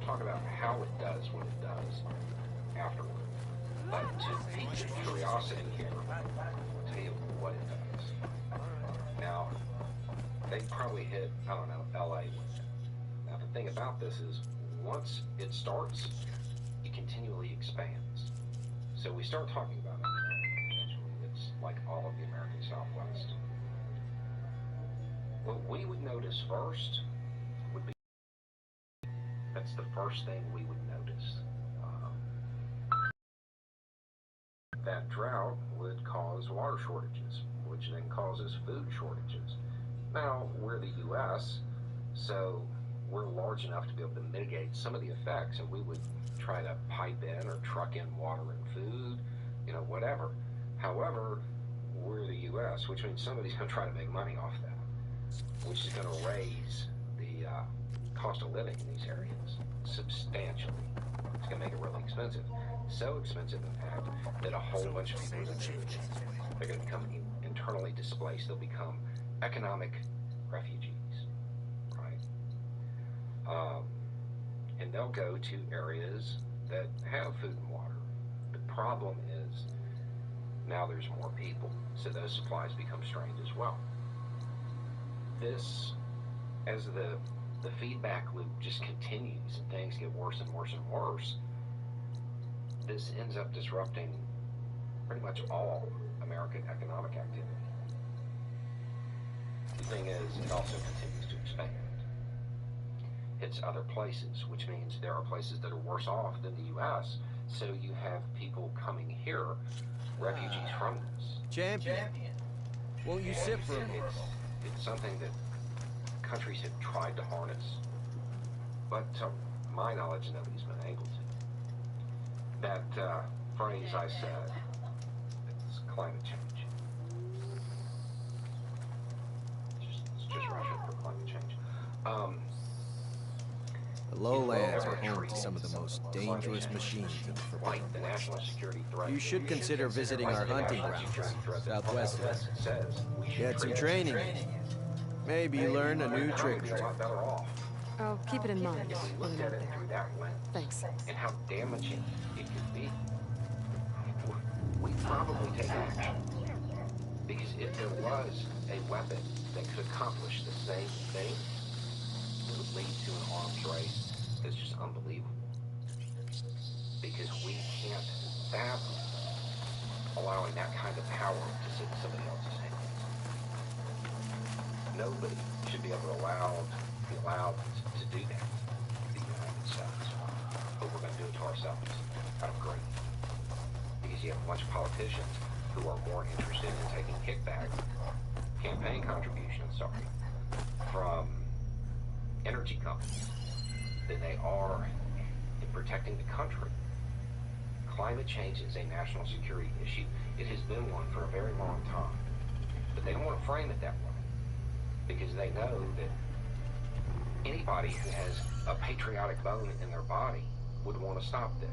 talk about how it does what it does afterward. But to pique your curiosity here, I'll tell you what it does. Now, they probably hit, I don't know, LA with it. Now, the thing about this is, once it starts, it continually expands. So we start talking about it, eventually it's like all of the American Southwest. What we would notice first would be, that's the first thing we would notice. That drought would cause water shortages, which then causes food shortages. Now, we're the U.S., so we're large enough to be able to mitigate some of the effects, and we would try to pipe in or truck in water and food, whatever. However, we're the U.S., which means somebody's going to try to make money off that, which is going to raise the cost of living in these areas substantially. It's going to make it really expensive. So expensive, in fact, that a whole bunch of people they're going to become internally displaced. They'll become economic refugees, right? And they'll go to areas that have food and water. The problem is now there's more people, so those supplies become strained as well. This, as the feedback loop just continues and things get worse and worse and worse, this ends up disrupting pretty much all American economic activity. The thing is, it also continues to expand. It's other places, which means there are places that are worse off than the U.S., so you have people coming here, refugees from this. Champion. Won't you sit for a minute? It's something that countries have tried to harness, but to my knowledge, nobody's been able to. That phrase I said, it's climate change. It's just Russia for climate change. The lowlands are home to some of the most dangerous machines in the Forbidden West. You should consider visiting our hunting grounds, southwest of us. Get some training in. Maybe learn a new trick or two. I'll keep it in mind. Thanks. And how damaging it could be. We'd probably take action. Because if there was a weapon that could accomplish the same thing, it would lead to an arms race that's just unbelievable. Because we can't fathom allowing that kind of power to sit in somebody else's hands. Nobody should be able to be allowed to do that in the United States. But we're going to do it to ourselves out of greed. Because you have a bunch of politicians who are more interested in taking campaign contributions, from energy companies than they are in protecting the country. Climate change is a national security issue. It has been one for a very long time. But they don't want to frame it that way because they know that anybody who has a patriotic bone in their body would want to stop this.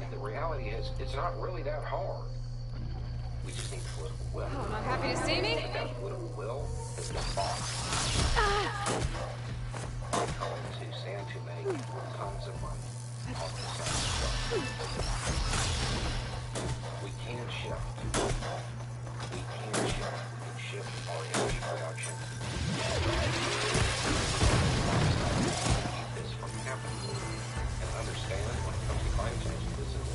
And the reality is, it's not really that hard. We just need political will. Oh, not happy to see me? But that political will has been bought. I'm calling to stand to make tons of money off the side. We can shift. We can shift our energy production. Keep this from happening. And understand when it comes to climate change, this is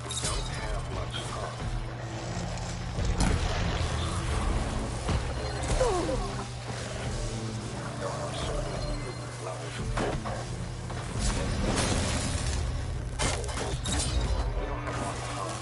we don't have much time. There are certain levels of we don't have a lot of time.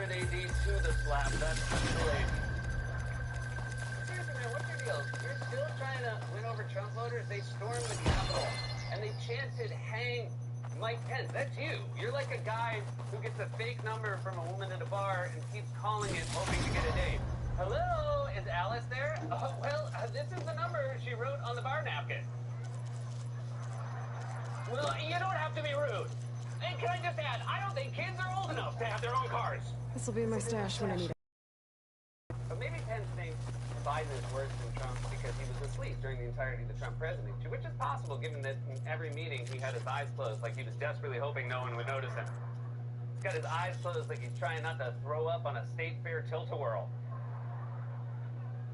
Secret AD to the slap. That's great. Seriously, man, what's your deal? You're still trying to win over Trump voters? They stormed the Capitol, and they chanted, "Hang Mike Pence." That's you. You're like a guy who gets a fake number from a woman at a bar and keeps calling it, hoping to get a date. Hello, is Alice there? Oh, well, this is the number she wrote on the bar napkin. Well, you don't have to be rude. And can I just add, I don't think kids are old enough to have their own cars. This'll be in my stash when I need it. But maybe Pence thinks Biden is worse than Trump because he was asleep during the entirety of the Trump presidency, which is possible given that in every meeting he had his eyes closed like he was desperately hoping no one would notice him. He's got his eyes closed like he's trying not to throw up on a state fair tilt-a-whirl.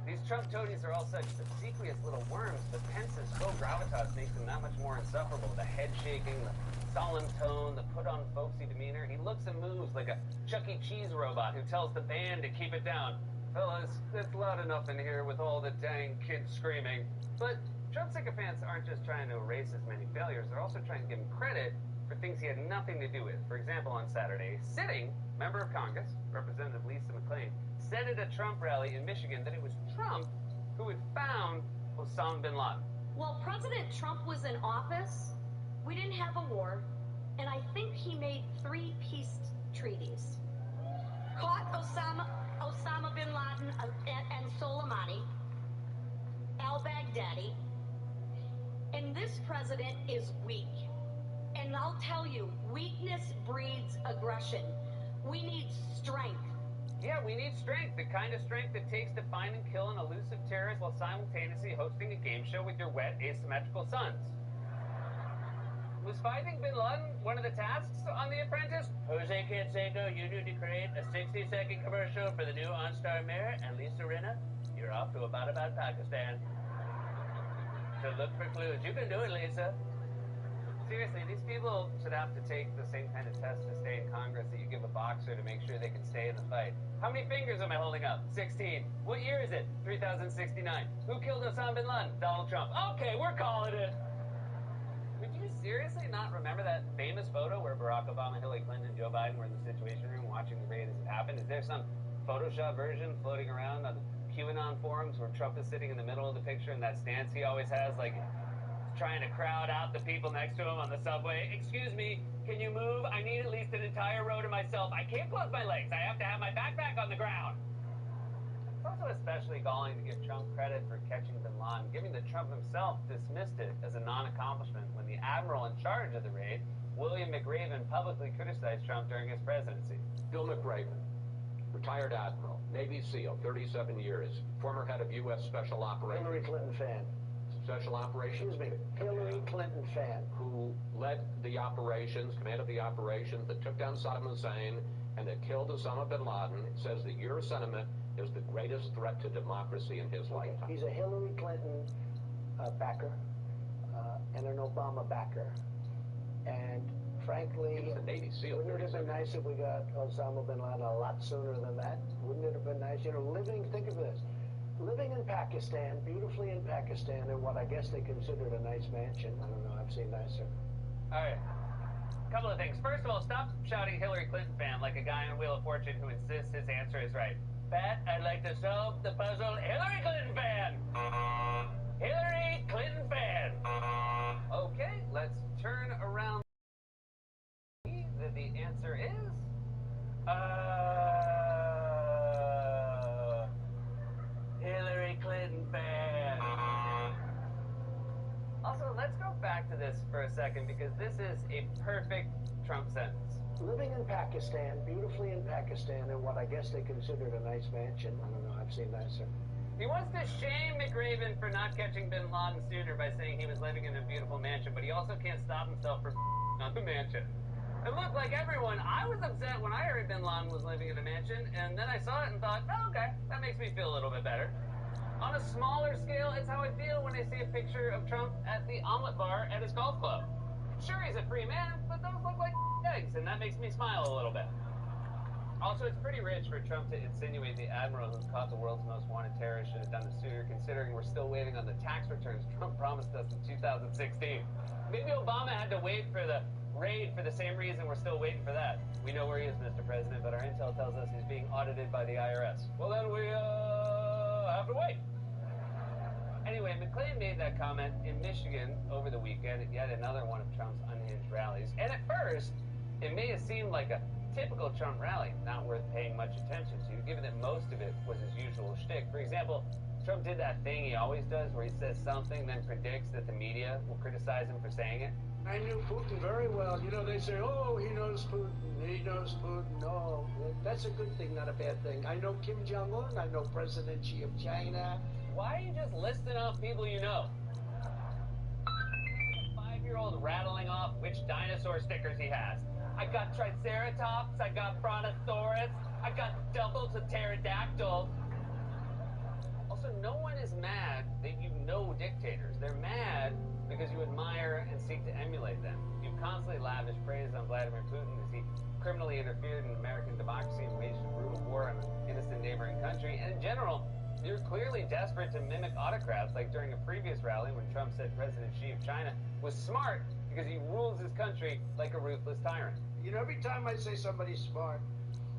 These Trump toadies are all such obsequious little worms, but Pence's faux gravitas makes him that much more insufferable. The head shaking, the solemn tone, the put-on folksy demeanor. He looks and moves like a Chuck E. Cheese robot who tells the band to keep it down. Fellas, it's loud enough in here with all the dang kids screaming. But Trump sycophants aren't just trying to erase his many failures, they're also trying to give him credit for things he had nothing to do with. For example, on Saturday, sitting member of Congress, Representative Lisa McClain, said at a Trump rally in Michigan that it was Trump who had found Osama bin Laden. Well, President Trump was in office, we didn't have a war, and I think he made 3 peace treaties. Caught Osama bin Laden and Soleimani, al-Baghdadi, and this president is weak. And I'll tell you, weakness breeds aggression. We need strength. Yeah, we need strength, the kind of strength it takes to find and kill an elusive terrorist while simultaneously hosting a game show with your wet, asymmetrical sons. Was finding bin Laden one of the tasks on The Apprentice? Jose Canseco, you need to create a 60-second commercial for the new OnStar mayor, and Lisa Rinna, you're off to about Pakistan. So look for clues. You can do it, Lisa. Seriously, these people should have to take the same kind of test to stay in Congress that you give a boxer to make sure they can stay in the fight. How many fingers am I holding up? 16. What year is it? 3069. Who killed Osama bin Laden? Donald Trump. Okay, we're calling it. Would you seriously not remember that famous photo where Barack Obama, Hillary Clinton, and Joe Biden were in the Situation Room watching the raid as it happened? Is there some Photoshop version floating around on the QAnon forums where Trump is sitting in the middle of the picture in that stance he always has, like trying to crowd out the people next to him on the subway? Excuse me, can you move? I need at least an entire row to myself. I can't close my legs. I have to have my backpack on the ground. It's also especially galling to give Trump credit for catching bin Laden, given that Trump himself dismissed it as a non-accomplishment when the admiral in charge of the raid, William McRaven, publicly criticized Trump during his presidency. Bill McRaven, retired admiral, Navy SEAL, 37 years, former head of U.S. Special Operations. Hillary Clinton fan. Special Operations. Excuse me, Hillary Clinton fan. Who led the operations, commanded the operations that took down Saddam Hussein and that killed Osama bin Laden, says that your sentiment is the greatest threat to democracy in his lifetime. He's a Hillary Clinton backer and an Obama backer. And frankly, he was a Navy SEAL. Wouldn't it have been nice if we got Osama bin Laden a lot sooner than that? Wouldn't it have been nice? You know, think of this. Living in Pakistan, beautifully in Pakistan, in what I guess they considered a nice mansion. I don't know, I've seen nicer. All right. Couple of things. First of all, stop shouting Hillary Clinton fan like a guy on Wheel of Fortune who insists his answer is right. Pat, I'd like to solve the puzzle. Hillary Clinton fan! Hillary Clinton fan! Okay, let's turn around. The answer is... Hillary Clinton fan. Also, let's go back to this for a second because this is a perfect Trump sentence. Living in Pakistan, beautifully in Pakistan, in what I guess they considered a nice mansion. I don't know, I've seen nicer. He wants to shame McRaven for not catching bin Laden sooner by saying he was living in a beautiful mansion, but he also can't stop himself from on the mansion. And look, like everyone, I was upset when I heard bin Laden was living in a mansion, and then I saw it and thought, oh, okay, that makes me feel a little bit better. On a smaller scale, it's how I feel when I see a picture of Trump at the omelet bar at his golf club. Sure, he's a free man, but those look like eggs, and that makes me smile a little bit. Also, it's pretty rich for Trump to insinuate the admiral who caught the world's most wanted terrorist should have done it sooner, considering we're still waiting on the tax returns Trump promised us in 2016. Maybe Obama had to wait for the raid for the same reason we're still waiting for that. We know where he is, Mr. President, but our intel tells us he's being audited by the IRS. Well, then we, have to wait. Anyway, McClain made that comment in Michigan over the weekend at yet another one of Trump's unhinged rallies. And at first, it may have seemed like a typical Trump rally, not worth paying much attention to, given that most of it was his usual shtick. For example, Trump did that thing he always does where he says something, then predicts that the media will criticize him for saying it. I knew Putin very well. You know, they say, oh, he knows Putin. He knows Putin. No, that's a good thing, not a bad thing. I know Kim Jong-un. I know President Xi of China. Why are you just listing off people you know? A 5-year-old rattling off which dinosaur stickers he has. I got Triceratops, I got Brontosaurus, I got double to pterodactyl. Also, no one is mad that you know dictators. They're mad because you admire and seek to emulate them. You constantly lavish praise on Vladimir Putin as he criminally interfered in American democracy and waged a brutal war on an innocent neighboring country. And in general, you're clearly desperate to mimic autocrats, like during a previous rally when Trump said President Xi of China was smart because he rules his country like a ruthless tyrant. You know, every time I say somebody's smart,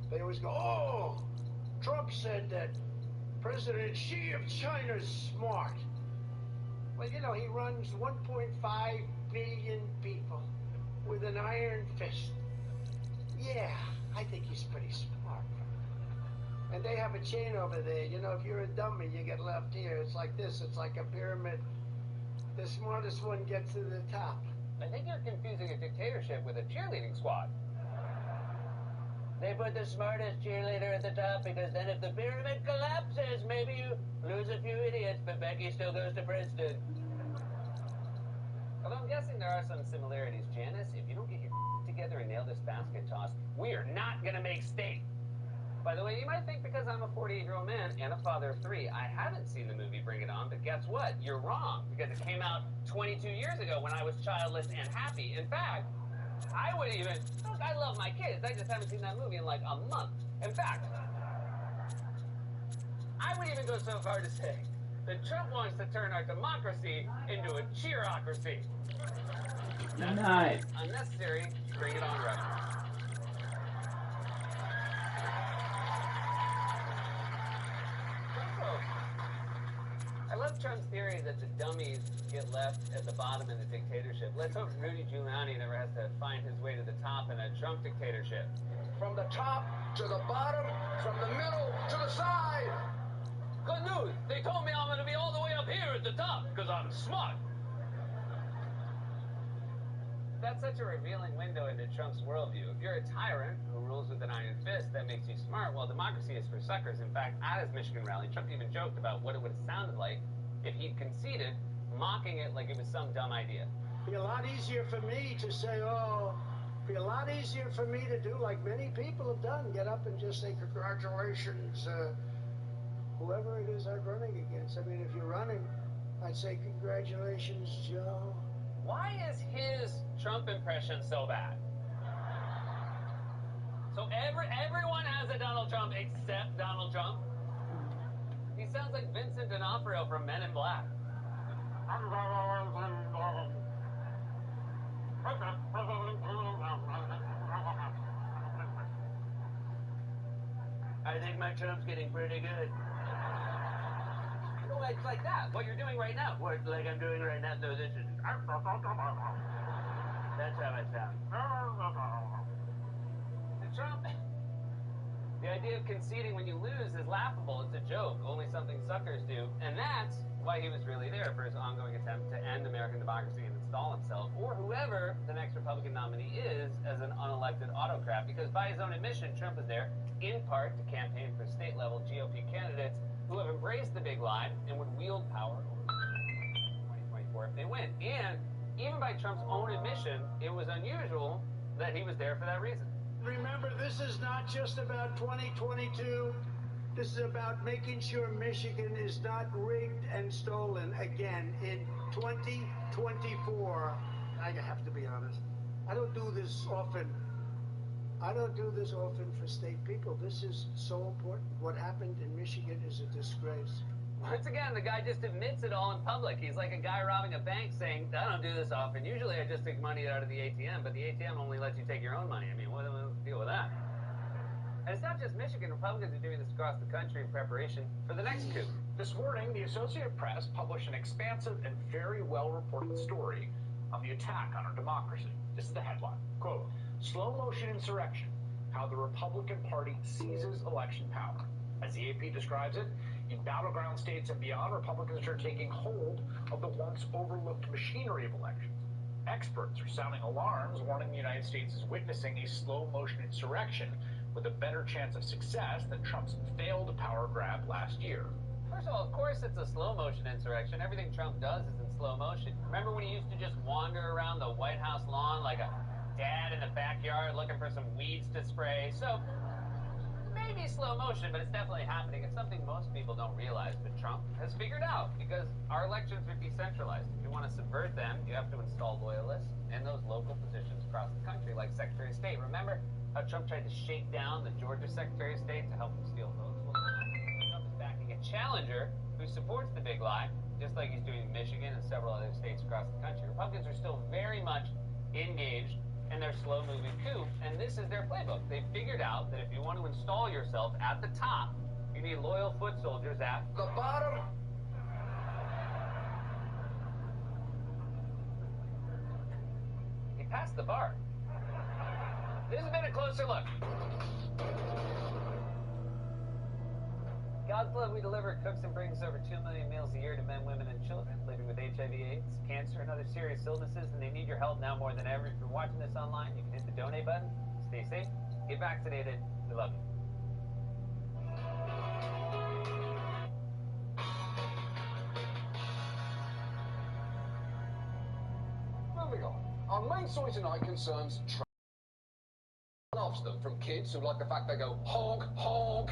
they always go, oh, Trump said that President Xi of China's smart. Well, you know, he runs 1.5 billion people with an iron fist. Yeah, I think he's pretty smart. And they have a chain over there. You know, if you're a dummy, you get left here. It's like this. It's like a pyramid. The smartest one gets to the top. I think you're confusing a dictatorship with a cheerleading squad. They put the smartest cheerleader at the top because then if the pyramid collapses, maybe you lose a few idiots, but Becky still goes to Princeton. Although I'm guessing there are some similarities. Janice, if you don't get your together and nail this basket toss, we are not going to make state. By the way, you might think because I'm a 48-year-old man and a father of 3, I haven't seen the movie Bring It On, but guess what? You're wrong, because it came out 22 years ago when I was childless and happy. In fact, I would even, look, I love my kids, I just haven't seen that movie in like a month. In fact, I would even go so far to say that Trump wants to turn our democracy into a cheerocracy. That's nice. Unnecessary Bring It On reference. I love Trump's theory that the dummies get left at the bottom in the dictatorship. Let's hope Rudy Giuliani never has to find his way to the top in a Trump dictatorship. From the top to the bottom, from the middle to the side. Good news. They told me I'm going to be all the way up here at the top because I'm smart. That's such a revealing window into Trump's worldview. If you're a tyrant who rules with an iron fist, that makes you smart. Well, democracy is for suckers. In fact, at his Michigan rally, Trump even joked about what it would have sounded like if he'd conceded, mocking it like it was some dumb idea. Be a lot easier for me to say, oh, be a lot easier for me to do like many people have done. Get up and just say, congratulations, whoever it is I'm running against. I mean, if you're running, I'd say, congratulations, Joe. Why is his Trump impression so bad? So everyone has a Donald Trump except Donald Trump? He sounds like Vincent D'Onofrio from Men in Black. I think my Trump's getting pretty good. No, it's like that. What you're doing right now. What, like I'm doing right now? No, this is... That's how I sound. Trump... The idea of conceding when you lose is laughable. It's a joke. Only something suckers do. And that's why he was really there, for his ongoing attempt to end American democracy and install himself, or whoever the next Republican nominee is, as an unelected autocrat. Because by his own admission, Trump is there, in part, to campaign for state-level GOP candidates who have embraced the big lie and would wield power over 2024 if they win. And even by Trump's own admission, it was unusual that he was there for that reason. Remember, this is not just about 2022. This is about making sure Michigan is not rigged and stolen again in 2024. I have to be honest. I don't do this often. I don't do this often for state people. This is so important. What happened in Michigan is a disgrace. Once again, the guy just admits it all in public. He's like a guy robbing a bank saying, I don't do this often. Usually I just take money out of the ATM, but the ATM only lets you take your own money. I mean, what's the deal with that? And it's not just Michigan. Republicans are doing this across the country in preparation for the next coup. This morning, the Associated Press published an expansive and very well-reported story on the attack on our democracy. This is the headline. Quote, slow motion insurrection, how the Republican Party seizes election power. As the AP describes it, in battleground states and beyond, Republicans are taking hold of the once overlooked machinery of elections. Experts are sounding alarms, warning the United States is witnessing a slow motion insurrection with a better chance of success than Trump's failed power grab last year. First of all, of course it's a slow motion insurrection. Everything Trump does is in slow motion. Remember when he used to just wander around the White House lawn like a dad in the backyard looking for some weeds to spray? So maybe slow motion, but it's definitely happening. It's something most people don't realize, but Trump has figured out, because our elections are decentralized. If you want to subvert them, you have to install loyalists in those local positions across the country, like Secretary of State. Remember how Trump tried to shake down the Georgia Secretary of State to help him steal votes? Well, Trump is backing a challenger who supports the big lie, just like he's doing in Michigan and several other states across the country. Republicans are still very much engaged in their slow-moving coup, and this is their playbook. They figured out that if you want to install yourself at the top, you need loyal foot soldiers at the bottom. He passed the bar. This has been a closer look. God's love we deliver cooks and brings over 2 million meals a year to men, women, and children living with HIV/AIDS, cancer, and other serious illnesses, and they need your help now more than ever. If you're watching this online, you can hit the donate button. Stay safe, get vaccinated. We love you. Moving on. Our main story tonight concerns loves them, from kids who like the fact they go honk, honk,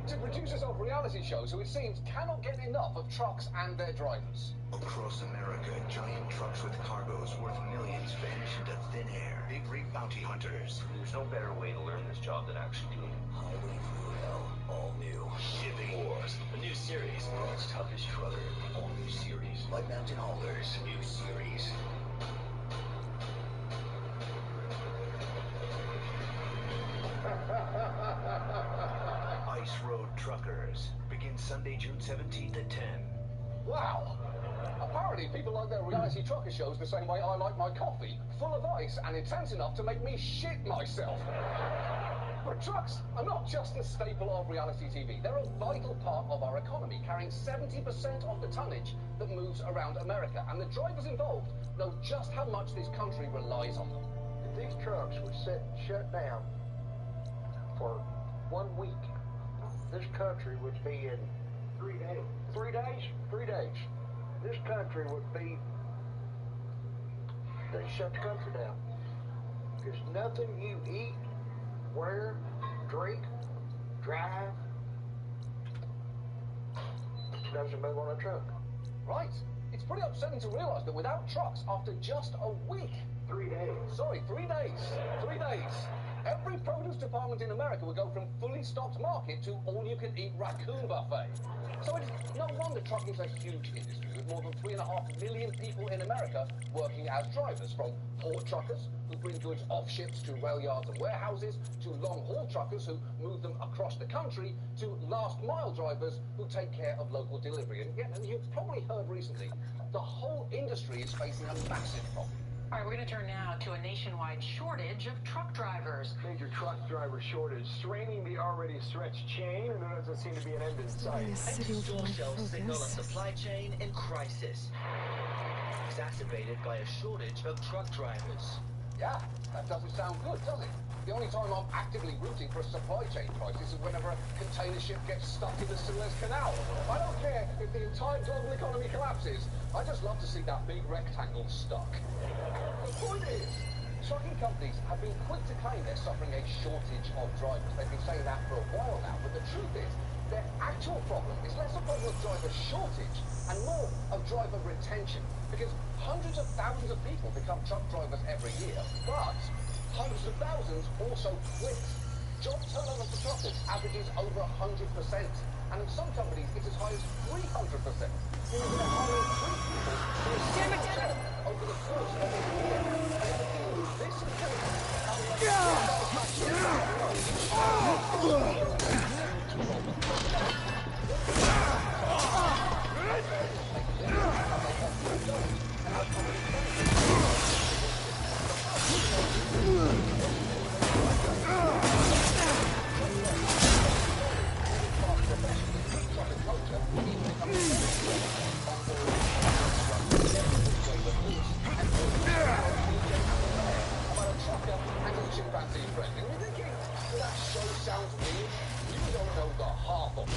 to producers of reality shows who it seems cannot get enough of trucks and their drivers. Across America, giant trucks with cargoes worth millions vanish into thin air. Big rig bounty hunters. There's no better way to learn this job than actually doing it. Highway through hell, all new. Shipping Wars, a new series. World's toughest trucker, all new series. Like Mountain Haulers, new series. Ice Road Truckers begins Sunday, June 17th at 10. Wow. Apparently people like their reality trucker shows the same way I like my coffee, full of ice and intense enough to make me shit myself. But trucks are not just a staple of reality TV. They're a vital part of our economy, carrying 70% of the tonnage that moves around America. And the drivers involved know just how much this country relies on them. If these trucks were shut down for 1 week, this country would be in 3 days. 3 days? 3 days. This country would be, they shut the country down. Because nothing you eat, wear, drink, drive, doesn't move on a truck. Right. It's pretty upsetting to realize that without trucks, after just a week... 3 days. Sorry, 3 days. 3 days. Every produce department in America would go from fully stocked market to all-you-can-eat raccoon buffet. So it's no wonder trucking is a huge industry, with more than 3.5 million people in America working as drivers, from port truckers who bring goods off ships to rail yards and warehouses, to long-haul truckers who move them across the country, to last-mile drivers who take care of local delivery. And yet, you've probably heard recently, the whole industry is facing a massive problem. All right, we're going to turn now to a nationwide shortage of truck drivers. Major truck driver shortage, straining the already stretched chain, and there doesn't seem to be an end in sight. Signal a supply chain in crisis, exacerbated by a shortage of truck drivers. Yeah, that doesn't sound good, does it? The only time I'm actively rooting for a supply chain crisis is whenever a container ship gets stuck in the Suez Canal. I don't care if the entire global economy collapses. I just love to see that big rectangle stuck. The point is, trucking companies have been quick to claim they're suffering a shortage of drivers. They've been saying that for a while now, but the truth is, their actual problem is less a problem of driver shortage and more of driver retention, because hundreds of thousands of people become truck drivers every year, but hundreds of thousands also quit. Job turnover for truckers averages over 100%, and in some companies it's as high as 300%. Meaning they're hiring 3 people over the course of a year. And in a field this chimpanzee friend. And you're thinking, that show sounds weird. You don't know the half of it.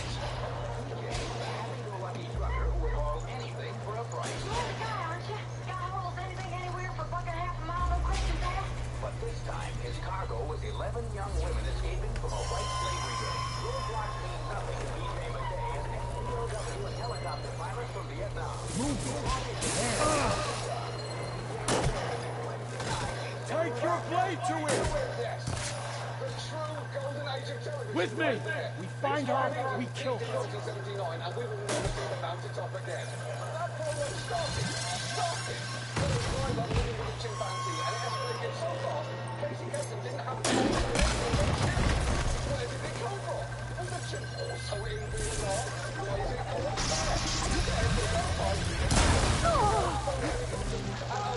Happy-go-lucky trucker will haul anything for a price. You're the guy, aren't you? Guy hauls anything anywhere for $1.50 a mile, no questions asked. But this time, his cargo was 11 young women escaping from a white slavery day. Roadblocks mean nothing to BJ McKay as ex-POW and helicopter pilots from Vietnam. Take your blade to him! Yes. The true golden age of television. With me! Right, We find her, we kill her. 1979, and we will never see the mountaintop again. That problem started. When it climbed up living with a chimpanzee, and it escalated so fast, Casey Kasem didn't have to where did it come from? Was the chimp also in Vietnam? Why is it called that?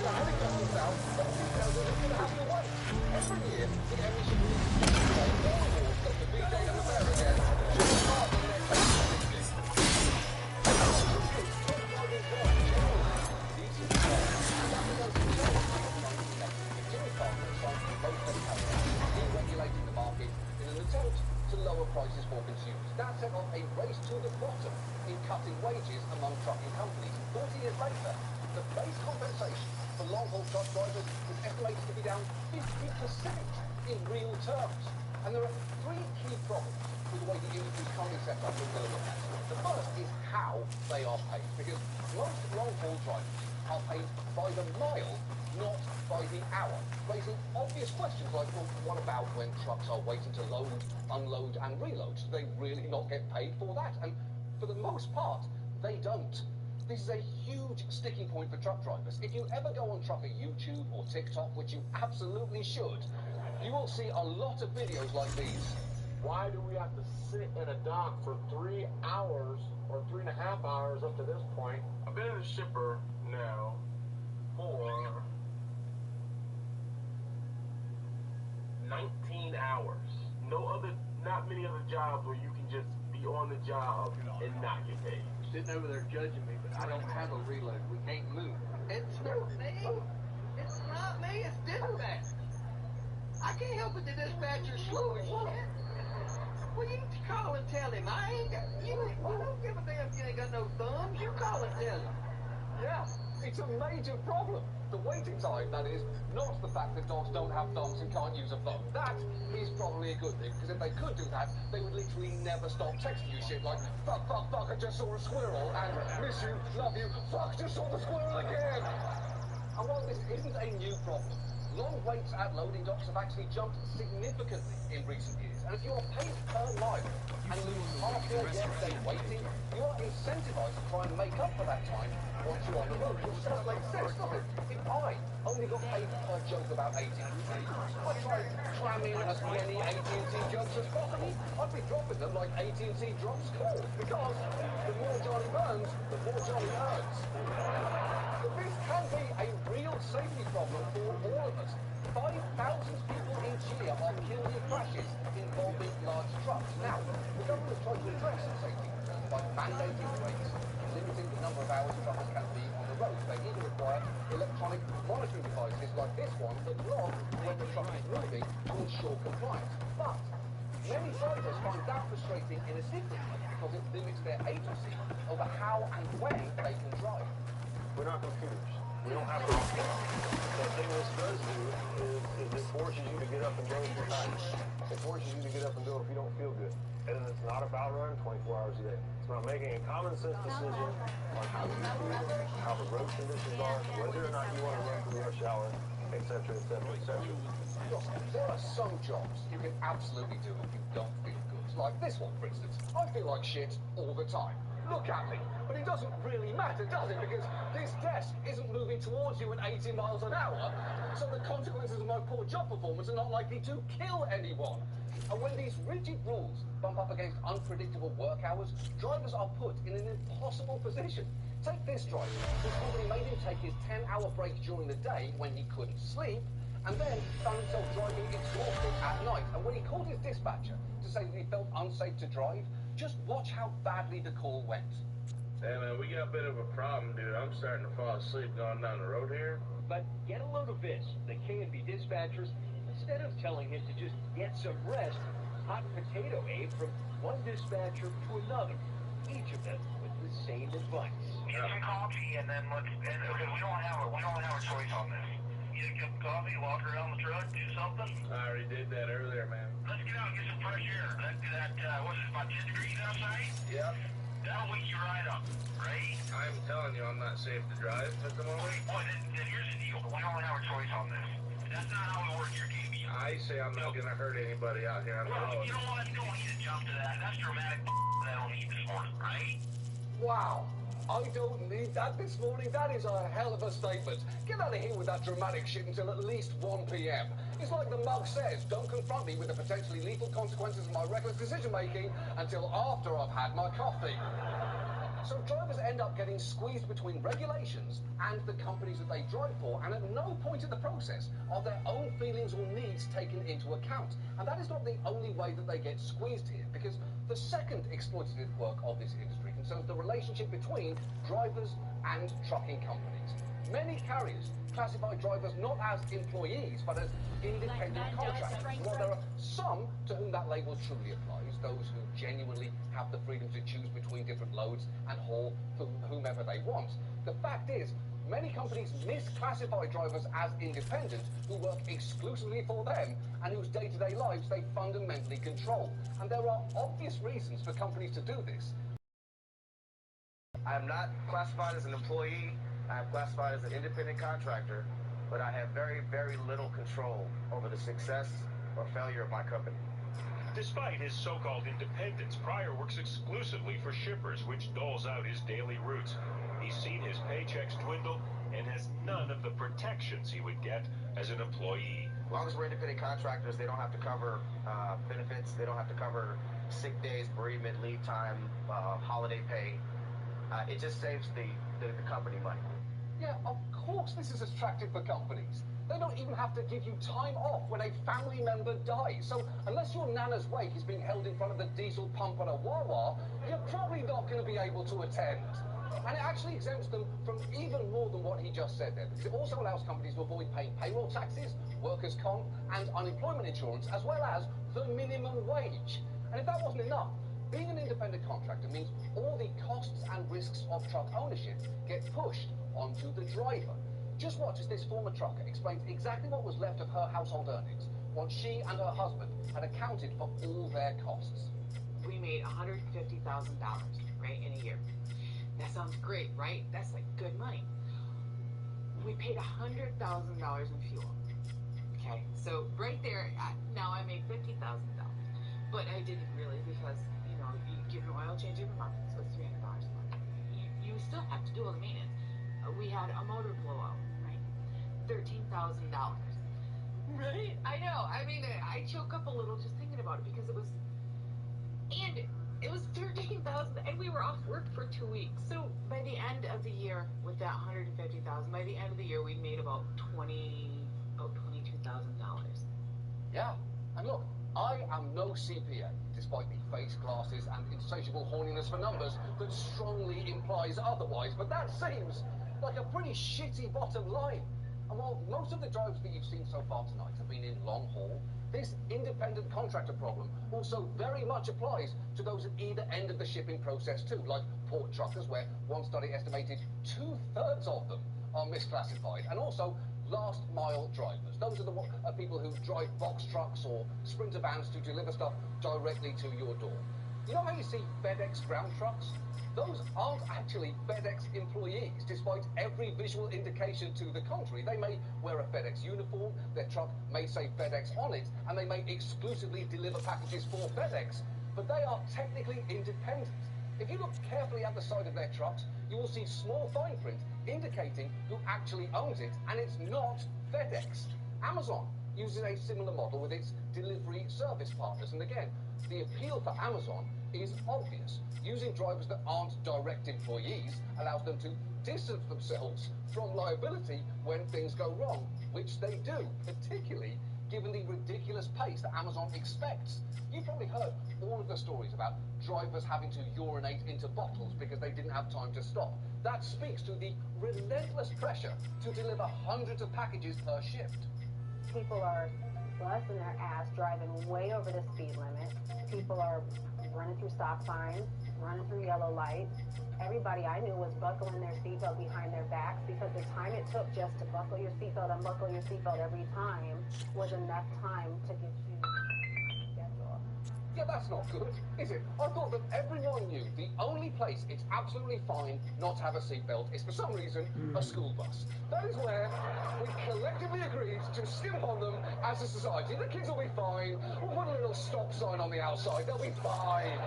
The helicopter sound, the details of it going to have to wait. Every year, the Emmy should be more awards than the BJ and the Bear again. Deregulating the market in an attempt to lower prices for consumers. That set off a race to the bottom in cutting wages among trucking companies. 40 years later, the base compensation for long-haul truck drivers is estimated to be down 50% in real terms. And there are 3 key problems with the way the industry is currently set up that we're going to look at. The first is how they are paid, because most long-haul drivers are paid by the mile, not by the hour, raising obvious questions like, well, what about when trucks are waiting to load, unload and reload? Do they really not get paid for that? And for the most part, they don't. This is a huge sticking point for truck drivers. If you ever go on trucker YouTube or TikTok, which you absolutely should, you will see a lot of videos like these. Why do we have to sit in a dock for 3 hours or 3.5 hours up to this point? I've been a shipper now for 19 hours. Not many other jobs where you can just be on the job and not get paid. Sitting over there judging me, but I don't have a reload. We can't move. It's not me. It's not me. It's dispatch. I can't help it. The dispatcher's slow as shit. Well, you call and tell him. I ain't got. You don't give a damn if you ain't got no thumbs. You call and tell him. Yeah, it's a major problem. The waiting time, that is, not the fact that dogs don't have thumbs and can't use a phone. That is probably a good thing, because if they could do that, they would literally never stop texting you shit like, fuck, I just saw a squirrel, and miss you, love you, fuck, just saw the squirrel again. And while this isn't a new problem, long waits at loading docks have actually jumped significantly in recent years. And if you are paid per mile and lose half your workday waiting, you are incentivized to try and make up for that time once you're on the road. Which doesn't make sense, does it? If I only got paid per joke about AT&T, I'd try and cram in as many AT&T jokes as possible. I'd be dropping them like AT&T drops calls, because the more Johnny burns, the more Johnny earns. But this can be a real safety problem for all of us. 5,000 people each year are killed in crashes involving large trucks. Now, the government has tried to address safety concerns by mandating brakes, limiting the number of hours truckers can be on the road. They even require electronic monitoring devices like this one that log when the truck is moving to ensure compliance. But many drivers find that frustrating in a different way because it limits their agency over how and when they can drive. We're not computers. We don't have rockets. The thing this does do is it forces you to get up and go if you're tired. It forces you to get up and go if you don't feel good. And it's not about running 24 hours a day. It's about making a common sense decision on how you feel, how the road conditions are, whether or not you want to run through rush hour, etc., etc., etc. Look, there are some jobs you can absolutely do if you don't feel good. Like this one, for instance. I feel like shit all the time. Look at me. But it doesn't really matter, does it? Because this desk isn't moving towards you at 80 miles an hour, so the consequences of my poor job performance are not likely to kill anyone. And when these rigid rules bump up against unpredictable work hours, drivers are put in an impossible position. Take this driver, whose company made him take his 10-hour break during the day when he couldn't sleep, and then found himself driving exhausted at night. And when he called his dispatcher to say that he felt unsafe to drive, just watch how badly the call went. Hey man, we got a bit of a problem, dude. I'm starting to fall asleep going down the road here. But get a load of this. The K&B dispatchers, instead of telling him to just get some rest, hot potato Abe from one dispatcher to another, each of them with the same advice. Get some coffee and then because we don't have a choice on this. Get a cup of coffee, walk around the truck, do something. I already did that earlier, man. Let's get out and get some fresh air. What's it, about 10 degrees outside? Yep. That'll wake you right up, right? I'm telling you, I'm not safe to drive at the moment. Boy, then here's the deal. We don't have a choice on this. That's not how it works here, KB. I say I'm not going to hurt anybody out here on the road. You know what? You don't need to jump to that. That's dramatic that I don't need this morning, right? Wow. I don't need that this morning. That is a hell of a statement. Get out of here with that dramatic shit until at least 1 p.m. It's like the mug says, don't confront me with the potentially lethal consequences of my reckless decision-making until after I've had my coffee. So drivers end up getting squeezed between regulations and the companies that they drive for, and at no point in the process are their own feelings or needs taken into account. And that is not the only way that they get squeezed here, because the second exploitative quirk of this industry concerns the relationship between drivers and trucking companies. Many carriers classify drivers not as employees, but as independent contractors. While there are some to whom that label truly applies, those who genuinely have the freedom to choose between different loads and haul for whomever they want, the fact is, many companies misclassify drivers as independent who work exclusively for them and whose day-to-day lives they fundamentally control. And there are obvious reasons for companies to do this. I am not classified as an employee. I am classified as an independent contractor, but I have very, very little control over the success or failure of my company. Despite his so-called independence, Pryor works exclusively for shippers, which doles out his daily routes. He's seen his paychecks dwindle and has none of the protections he would get as an employee. As long as we're independent contractors, they don't have to cover benefits, they don't have to cover sick days, bereavement, leave time, holiday pay. It just saves the company money. Yeah, of course this is attractive for companies. They don't even have to give you time off when a family member dies. So unless your nana's wake is being held in front of the diesel pump at a Wawa, you're probably not going to be able to attend. And it actually exempts them from even more than what he just said there, because it also allows companies to avoid paying payroll taxes, workers' comp, and unemployment insurance, as well as the minimum wage. And if that wasn't enough, being an independent contractor means all the costs and risks of truck ownership get pushed onto the driver. Just watch as this former trucker explains exactly what was left of her household earnings once she and her husband had accounted for all their costs. We made $150,000, right, in a year. That sounds great, right? That's like good money. We paid $100,000 in fuel. Okay, so right there, now I made $50,000. But I didn't really, because, you know, you give an oil change every month, so it's $300 a month. You still have to do all the maintenance. We had a motor blowout, right? $13,000. Right? I know. I mean, I choke up a little just thinking about it because it was $13,000, and we were off work for 2 weeks. So by the end of the year, with that $150,000, by the end of the year, we made about $22,000. Yeah, and look, I am no CPA, despite the face glasses and insatiable horniness for numbers that strongly implies otherwise, but that seems like a pretty shitty bottom line. And while most of the drives that you've seen so far tonight have been in long haul, this independent contractor problem also very much applies to those at either end of the shipping process too, like port truckers, where one study estimated 2/3 of them are misclassified, and also last mile drivers. Those are the people who drive box trucks or sprinter vans to deliver stuff directly to your door. You know how you see FedEx ground trucks? Those aren't actually FedEx employees, despite every visual indication to the contrary. They may wear a FedEx uniform, their truck may say FedEx on it, and they may exclusively deliver packages for FedEx, but they are technically independent. If you look carefully at the side of their trucks, you will see small fine print indicating who actually owns it, and it's not FedEx. Amazon uses a similar model with its delivery service partners, and again, the appeal for Amazon is obvious. Using drivers that aren't direct employees allows them to distance themselves from liability when things go wrong, which they do, particularly given the ridiculous pace that Amazon expects. You've probably heard all of the stories about drivers having to urinate into bottles because they didn't have time to stop. That speaks to the relentless pressure to deliver hundreds of packages per shift. People are busting their ass, driving way over the speed limit. People are running through stop signs, running through yellow lights. Everybody I knew was buckling their seatbelt behind their backs because the time it took just to buckle your seatbelt, unbuckle your seatbelt every time was enough time to get you scheduled. Yeah, that's not good, is it? I thought that everyone knew the only place it's absolutely fine not to have a seatbelt is, for some reason, a school bus. That is where we collectively agreed to skimp on them as a society. The kids will be fine. We'll put a little stop sign on the outside. They'll be fine.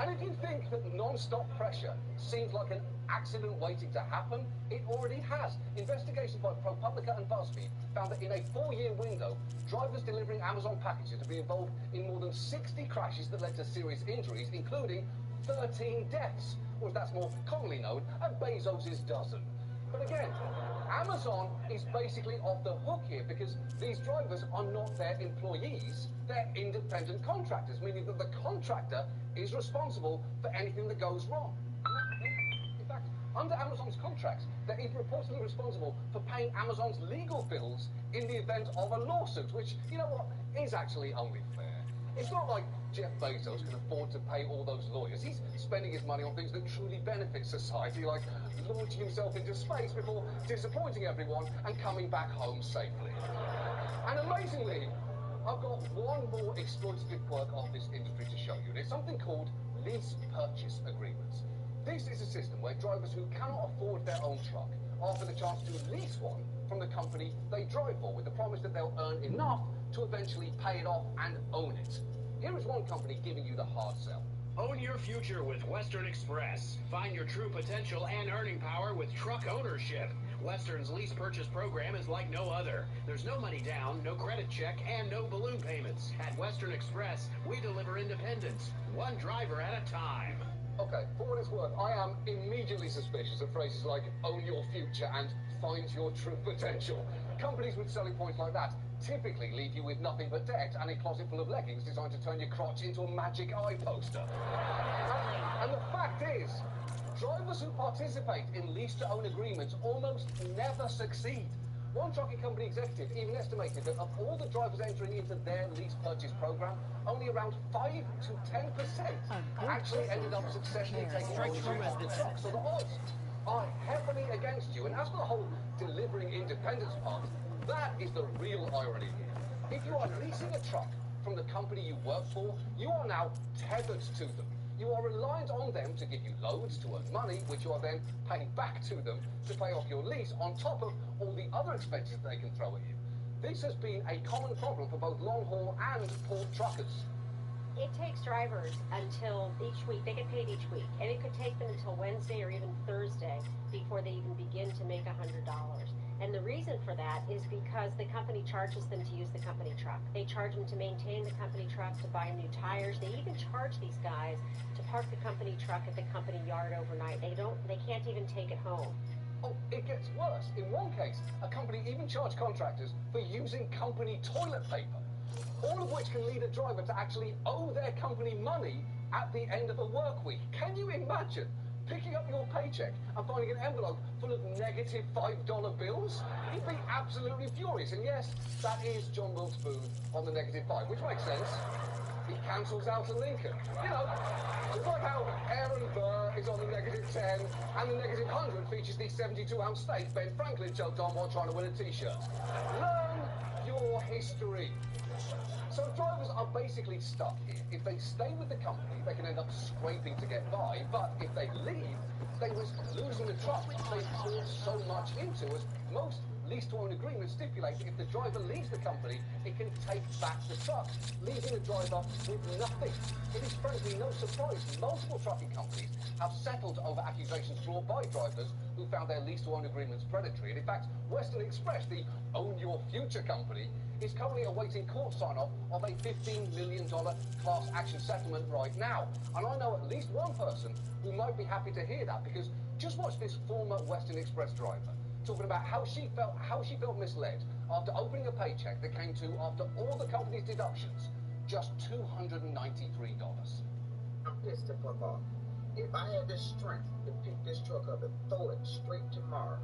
And if you think that non-stop pressure seems like an accident waiting to happen, it already has. Investigations by ProPublica and BuzzFeed found that in a 4-year window, drivers delivering Amazon packages have been involved in more than 60 crashes that led to serious injuries, including 13 deaths, or as that's more commonly known, a Bezos's dozen. But again, Amazon is basically off the hook here because these drivers are not their employees, they're independent contractors, meaning that the contractor is responsible for anything that goes wrong. In fact, under Amazon's contracts, they're even reportedly responsible for paying Amazon's legal bills in the event of a lawsuit, which, you know what, is actually only fair. It's not like Jeff Bezos can afford to pay all those lawyers. He's spending his money on things that truly benefit society, like launching himself into space before disappointing everyone and coming back home safely. And amazingly, I've got one more exploitative quirk of this industry to show you, and it's something called lease purchase agreements. This is a system where drivers who cannot afford their own truck are offered the chance to lease one from the company they drive for, with the promise that they'll earn enough to eventually pay it off and own it. Here is one company giving you the hard sell. Own your future with Western Express. Find your true potential and earning power with truck ownership. Western's lease purchase program is like no other. There's no money down, no credit check, and no balloon payments. At Western Express, we deliver independence, one driver at a time. Okay, for what it's worth, I am immediately suspicious of phrases like own your future and find your true potential. Companies with selling points like that typically leave you with nothing but debt and a closet full of leggings designed to turn your crotch into a magic eye poster. And the fact is, drivers who participate in lease-to-own agreements almost never succeed. One trucking company executive even estimated that of all the drivers entering into their lease purchase program, only around 5 to 10% actually ended up successfully taking ownership of the truck. So the odds are heavily against you. And as for the whole delivering independence part, that is the real irony here. If you are leasing a truck from the company you work for, you are now tethered to them. You are reliant on them to give you loads to earn money, which you are then paying back to them to pay off your lease, on top of all the other expenses they can throw at you. This has been a common problem for both long-haul and port truckers. It takes drivers until each week, they get paid each week, and it could take them until Wednesday or even Thursday before they even begin to make $100. And the reason for that is because the company charges them to use the company truck. They charge them to maintain the company truck, to buy new tires. They even charge these guys to park the company truck at the company yard overnight. They can't even take it home. Oh, it gets worse. In one case, a company even charged contractors for using company toilet paper, all of which can lead a driver to actually owe their company money at the end of a work week. Can you imagine picking up your paycheck and finding an envelope full of negative $5 bills? You'd be absolutely furious. And yes, that is John Wilkes Booth on the negative 5, which makes sense. He cancels out a Lincoln. You know, just like how Aaron Burr is on the negative 10 and the negative 100 features the 72-ounce steak Ben Franklin choked on while trying to win a t-shirt. Learn pure history. So drivers are basically stuck here. If they stay with the company, they can end up scraping to get by, but if they leave, they risk losing the trust they've poured so much into, as most lease-to-own agreements stipulate that if the driver leaves the company, it can take back the truck, leaving the driver with nothing. It is frankly no surprise multiple trucking companies have settled over accusations brought by drivers who found their lease-to-own agreements predatory. And in fact, Western Express, the Own Your Future company, is currently awaiting court sign-off of a $15 million class action settlement right now. And I know at least one person who might be happy to hear that, because just watch this former Western Express driver talking about how she felt misled after opening a paycheck that came to, after all the company's deductions, just $293. I'm pissed the fuck off. If I had the strength to pick this truck up and throw it straight to Mars,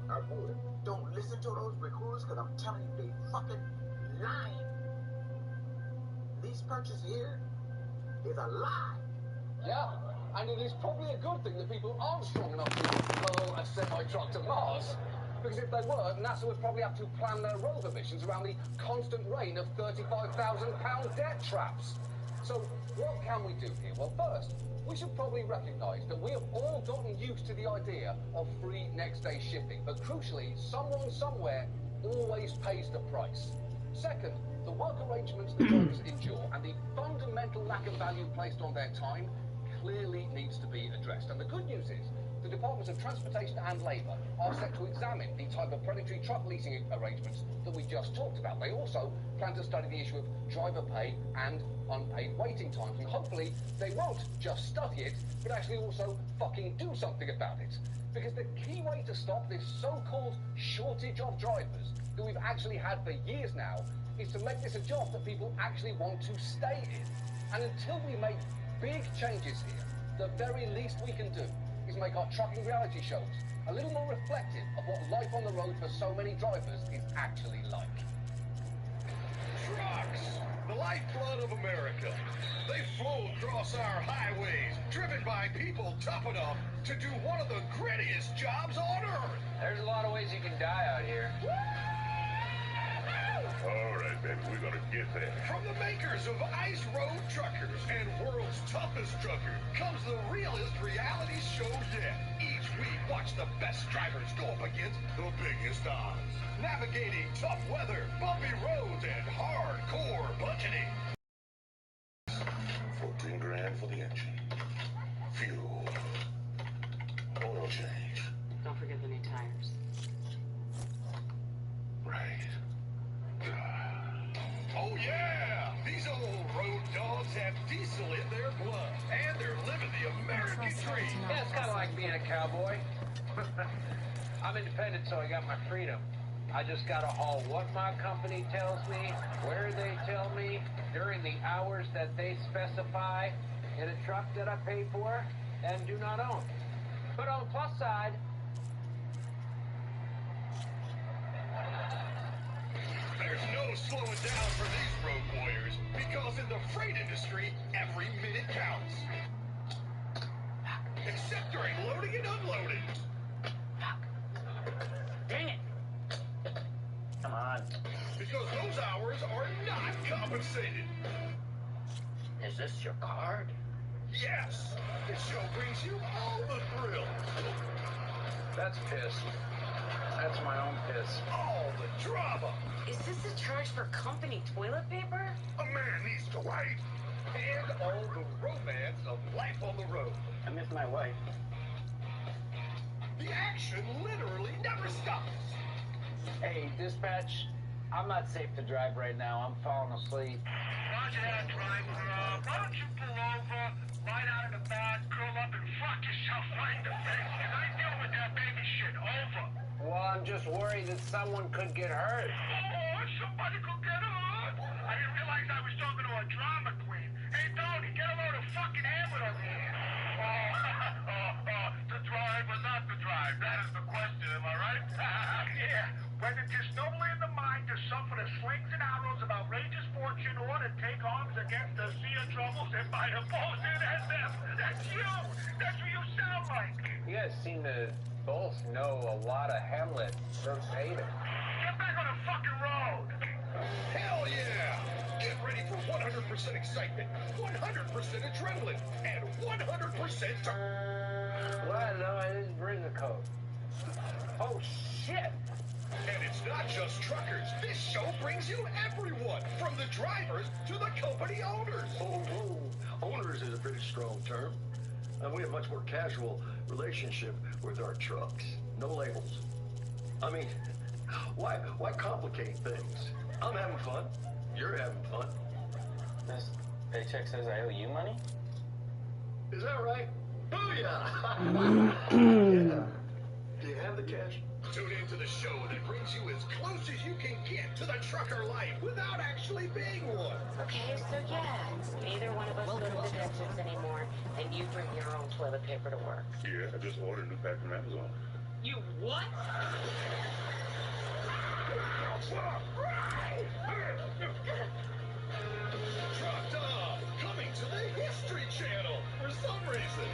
I would. Don't listen to those recruiters, because I'm telling you, they fucking lying. Lease purchase here is a lie. Yeah, and it is probably a good thing that people aren't strong enough to roll a semi-truck to Mars. Because if they were, NASA would probably have to plan their rover missions around the constant rain of £35,000 debt traps. So what can we do here? Well, first, we should probably recognise that we have all gotten used to the idea of free next-day shipping. But crucially, someone somewhere always pays the price. Second, the work arrangements the drivers endure and the fundamental lack of value placed on their time clearly needs to be addressed. And the good news is, the Departments of Transportation and Labour are set to examine the type of predatory truck leasing arrangements that we just talked about. They also plan to study the issue of driver pay and unpaid waiting times, and hopefully they won't just study it, but actually also fucking do something about it. Because the key way to stop this so-called shortage of drivers that we've actually had for years now is to make this a job that people actually want to stay in. And until we make big changes here, the very least we can do is make our trucking reality shows a little more reflective of what life on the road for so many drivers is actually like. Trucks, the lifeblood of America. They flow across our highways, driven by people tough enough to do one of the grittiest jobs on earth. There's a lot of ways you can die out here. All right, baby, we're gonna get there. From the makers of Ice Road Truckers and World's Toughest Trucker comes the realest reality show yet. Each week, watch the best drivers go up against the biggest odds, navigating tough weather, bumpy roads, and hardcore budgeting. 14 grand for the engine, fuel, oil change. Don't forget the new tires. Right. Oh yeah! These old road dogs have diesel in their blood, and they're living the American dream. Yeah, it's kind of like being a cowboy. I'm independent, so I got my freedom. I just gotta haul what my company tells me, where they tell me, during the hours that they specify, in a truck that I pay for and do not own. But on the plus side, there's no slowing down for these road warriors, because in the freight industry, every minute counts. Except during loading and unloading. Dang it! Come on. Because those hours are not compensated. Is this your card? Yes! This show brings you all the thrill. That's piss. That's my own piss. All the drama. Is this a charge for company toilet paper? A man needs to write. And all the romance of life on the road. I miss my wife. The action literally never stops. Hey, dispatch, I'm not safe to drive right now. I'm falling asleep. Roger that, driver. Why don't you pull over, lie down in the back, curl up, and fuck yourself right in the face? Because I ain't dealing with that baby shit. Over. Well, I'm just worried that someone could get hurt. Oh, somebody could get hurt. I didn't realize I was talking to a drama queen. Hey, Tony, get a load of fucking Hamlet over here. To drive or not to drive? That is the question, am I right? Yeah. Whether tis nobly in the mind to suffer the slings and arrows of outrageous fortune or to take arms against the sea of troubles that might oppose it as them. That's you. That's what you sound like. You guys seem to both know a lot of Hamlet verbatim. Get back on the fucking road. Hell yeah! Get ready for 100% excitement, 100% adrenaline, and 100% Well, no, I didn't bring a coat. Oh, shit! And it's not just truckers. This show brings you everyone, from the drivers to the company owners. Oh, owners is a pretty strong term. We have a much more casual relationship with our trucks. No labels. I mean, why complicate things? I'm having fun. You're having fun. This paycheck says I owe you money? Is that right? Booyah! Yeah. Do you have the cash? Tune into the show that brings you as close as you can get to the trucker life without actually being one. Okay, so yeah, neither one of us go to the dentist anymore, and you bring your own toilet paper to work. Yeah, I just ordered a new pack from Amazon. You what? Trucked Up, coming to the History Channel for some reason.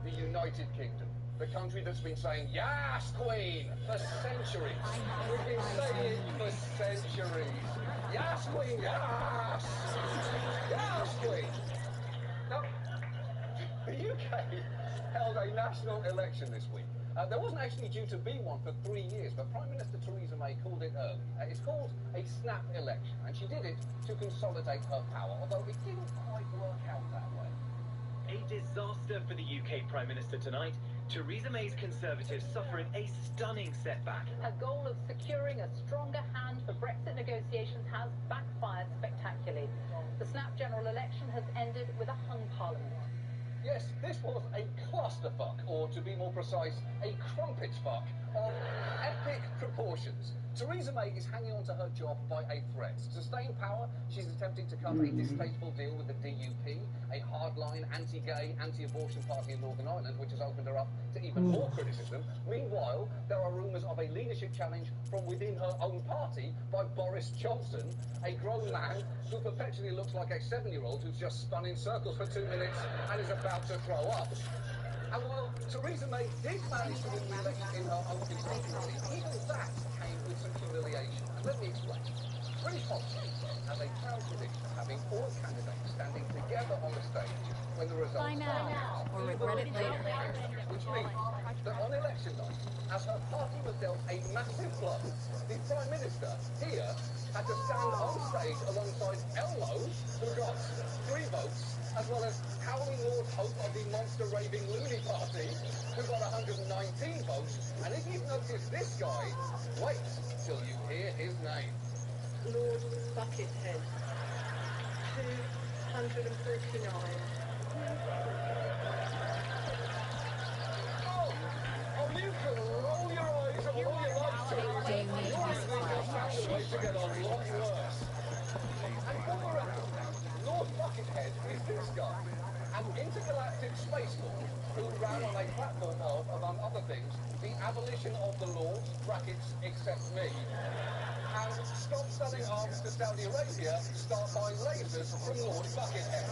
The United Kingdom. The country that's been saying, "Yes, Queen," for centuries. We've been saying it for centuries. Yes, Queen, yes! Yes, Queen! Now, the UK held a national election this week. There wasn't actually due to be one for 3 years, but Prime Minister Theresa May called it early. It's called a snap election, and she did it to consolidate her power, although it didn't quite work out that way. A disaster for the UK Prime Minister tonight. Theresa May's Conservatives suffering a stunning setback. Her goal of securing a stronger hand for Brexit negotiations has backfired spectacularly. The snap general election has ended with a hung parliament. Yes, this was a clusterfuck, or to be more precise, a crumpets fuck of epic proportions. Theresa May is hanging on to her job by a thread. To stay in power, she's attempting to cut a distasteful deal with the DUP, a hardline, anti-gay, anti-abortion party in Northern Ireland, which has opened her up to even more criticism. Meanwhile, there are rumours of a leadership challenge from within her own party by Boris Johnson, a grown man who perpetually looks like a 7-year-old who's just spun in circles for 2 minutes and is about to throw up. And while Theresa May did manage to win the election in her own constituency, even that came with some humiliation. And let me explain. British politics has a proud tradition of having all candidates standing together on the stage when the results Buy now, or regret it later. Which means that on election night, as her party was dealt a massive blow, the Prime Minister here had to stand on stage alongside Elmo, who got 3 votes, as well as Howling Lord Hope of the Monster Raving Loony Party, who got 119 votes. And if you've noticed this guy, wait till you hear his name. Lord Buckethead, 249. Oh, you can roll your eyes all you like to. Way to get on a lot worse. And for the record, Lord Buckethead is this guy, an intergalactic space lord who ran on a platform of, among other things, the abolition of the law, brackets, except me, and stop selling arms to Saudi Arabia, start buying lasers from Lord Buckethead.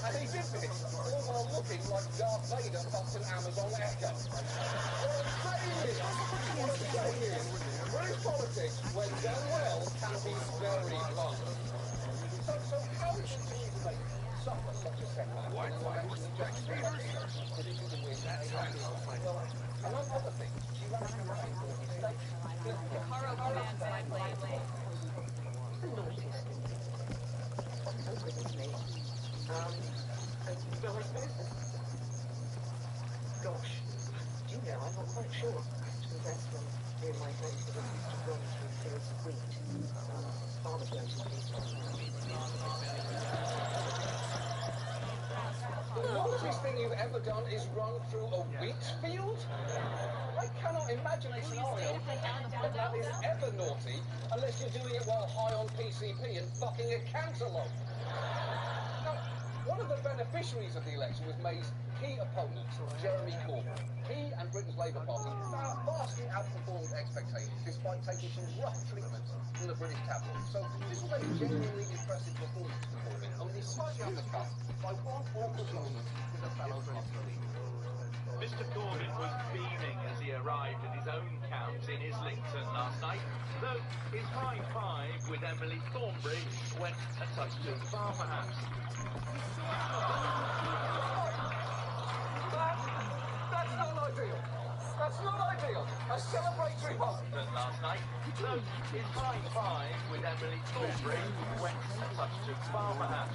And he did this all while looking like Darth Vader fucked an Amazon Echo. What I'm saying is, British politics, when done well, can be very fun. So how did Theresa May suffer such a setback? Well, among other things, she ran a campaign for his state. The naughtiest thing. Well, I suppose, gosh, do you know, I'm not quite sure. To invest from in my home for the used to run through fields of wheat. Farmers don't seem to be. stupidest thing you've ever done is run through a wheat field? I cannot imagine a scenario that is ever naughty unless you're doing it while high on PCP and fucking a cantaloupe. Now, one of the beneficiaries of the election was May's key opponent, Jeremy Corbyn. He and Britain's Labour Party vastly outperformed expectations despite taking some rough treatment from the British tabloids. So this was a genuinely impressive performance for Corbyn, only slightly undercut by one awkward moment with a fellow British colleague. Mr. Corbyn was beaming as he arrived at his own camp in Islington last night, though his high five with Emily Thornberry went a touch too far, perhaps. That's not ideal. That's not ideal. A celebratory moment. Last night, though his high five with Emily Thornberry went a touch too far, perhaps.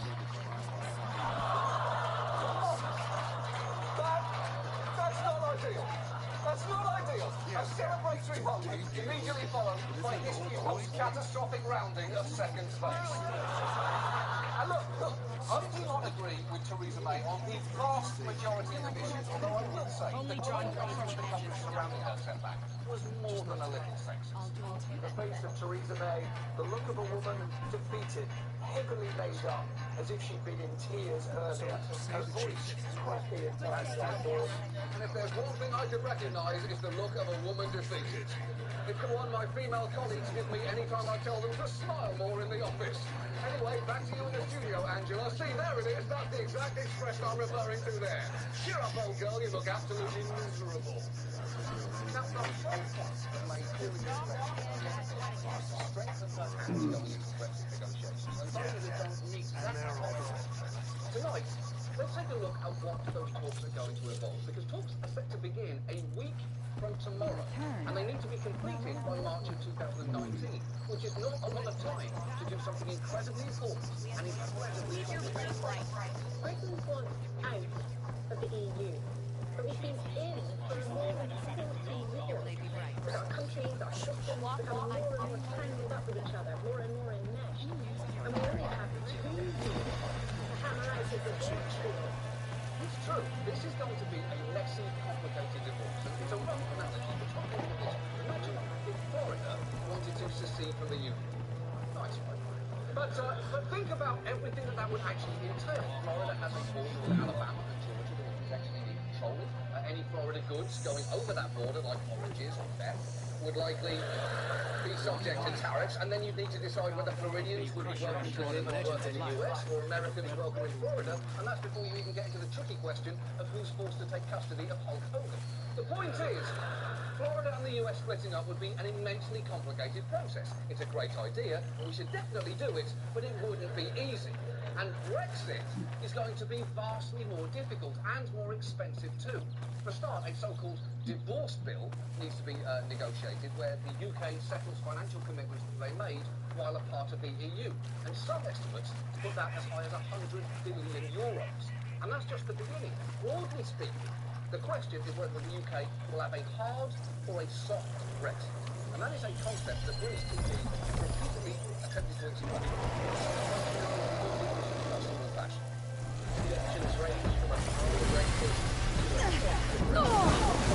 That's not ideal. That's not ideal. A celebratory moment immediately followed by history's most catastrophic rounding of second place. And look, I do not agree with Theresa May on the vast majority of the issues, although I will say that John Johnson's coverage surrounding her setback was more than a little sexist. The face of Theresa May, the look of a woman defeated, heavily made up, as if she'd been in tears earlier. Her voice cracky at times. And if there's one thing I could recognise, it's the look of a woman defeated. It's the one my female colleagues give me any time I tell them to smile more in the office. Anyway, back to you in the studio, Angela. See, there it is. That's the exact expression I'm referring to there. Cheer up, old girl. You look absolutely miserable. Now, the one point that May clearly expressed the strength of her hands going into Brexit negotiations, and those that don't meet that tonight, let's take a look at what those talks are going to involve, because talks are set to begin a week from tomorrow, and they need to be completed by March of 2019, which is not a lot of time to do something incredibly important and incredibly complicated. Britain wants out of the EU, but we've been in for more than 70 years. Our countries, our systems become more and more tangled up with each other, more and more enmeshed, and we only have 2 years to hammer out of the deal. It's true. This is going to be a messy, complicated divorce. And it's a rough analogy. The top end of this. Imagine if Florida wanted to secede from the Union. Nice, right? But think about everything that would actually entail. Florida has a border with Alabama and Georgia that would actually need controlling. Any Florida goods going over that border, like oranges or theft, would likely be subject to tariffs, and then you'd need to decide whether Floridians would be welcome to live or work in the US, or Americans welcome in Florida, and that's before you even get into the tricky question of who's forced to take custody of Hulk Hogan. The point is, Florida and the US splitting up would be an immensely complicated process. It's a great idea, and we should definitely do it, but it wouldn't be easy. And Brexit is going to be vastly more difficult and more expensive too. For a start, a so-called divorce bill needs to be negotiated, where the UK settles financial commitments that they made while a part of the EU. And some estimates put that as high as €100 billion. And that's just the beginning. Broadly speaking, the question is whether the UK will have a hard or a soft Brexit. And that is a concept that British TV repeatedly attempted to explain. The options range from a hard Brexit to a soft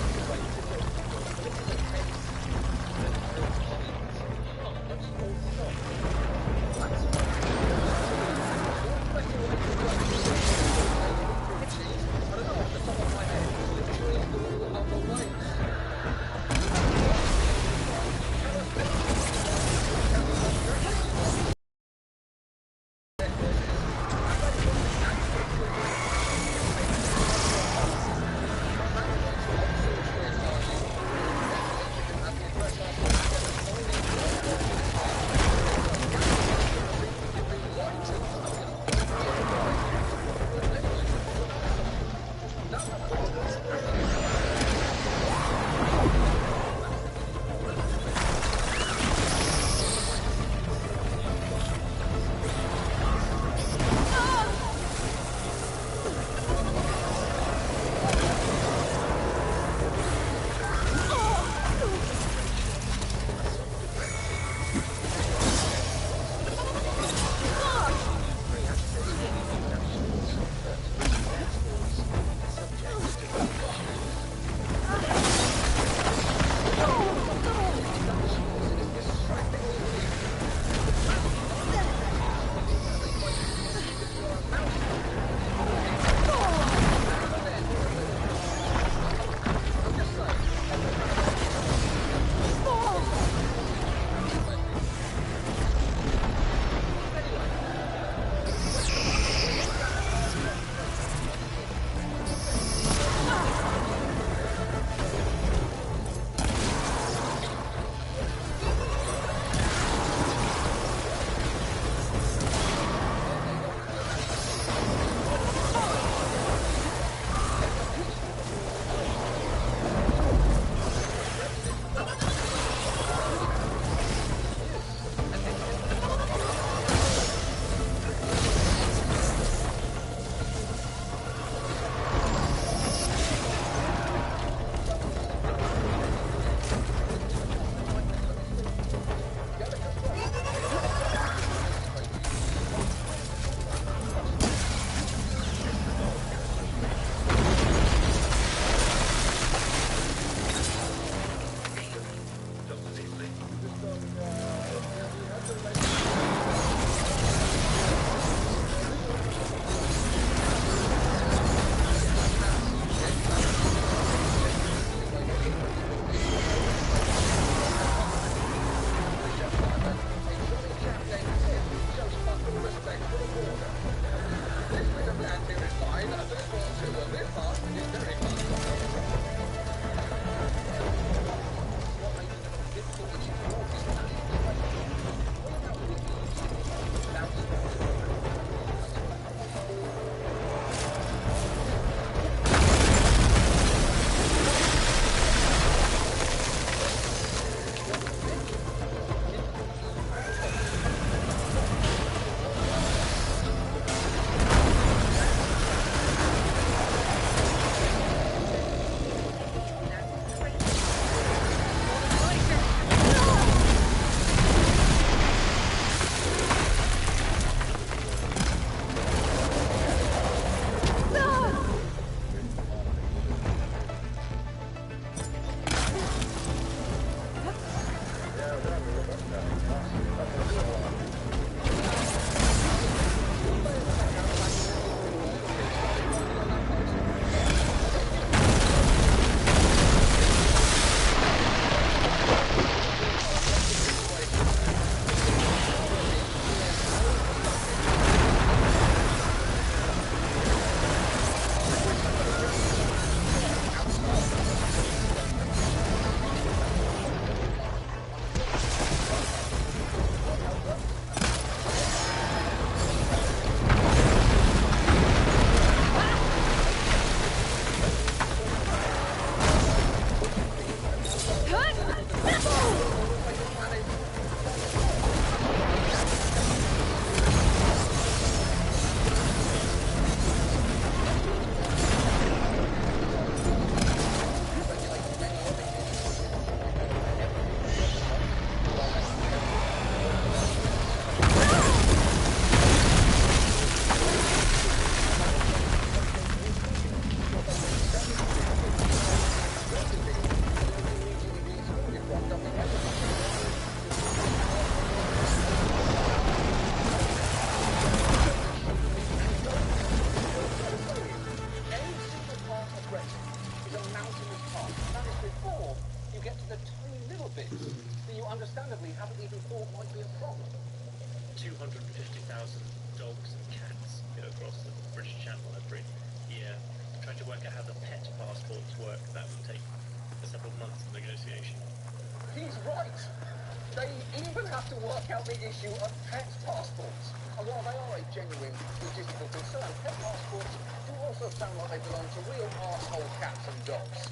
to work out the issue of pet passports. And while they are a genuine logistical concern, pet passports do also sound like they belong to real arsehole cats and dogs.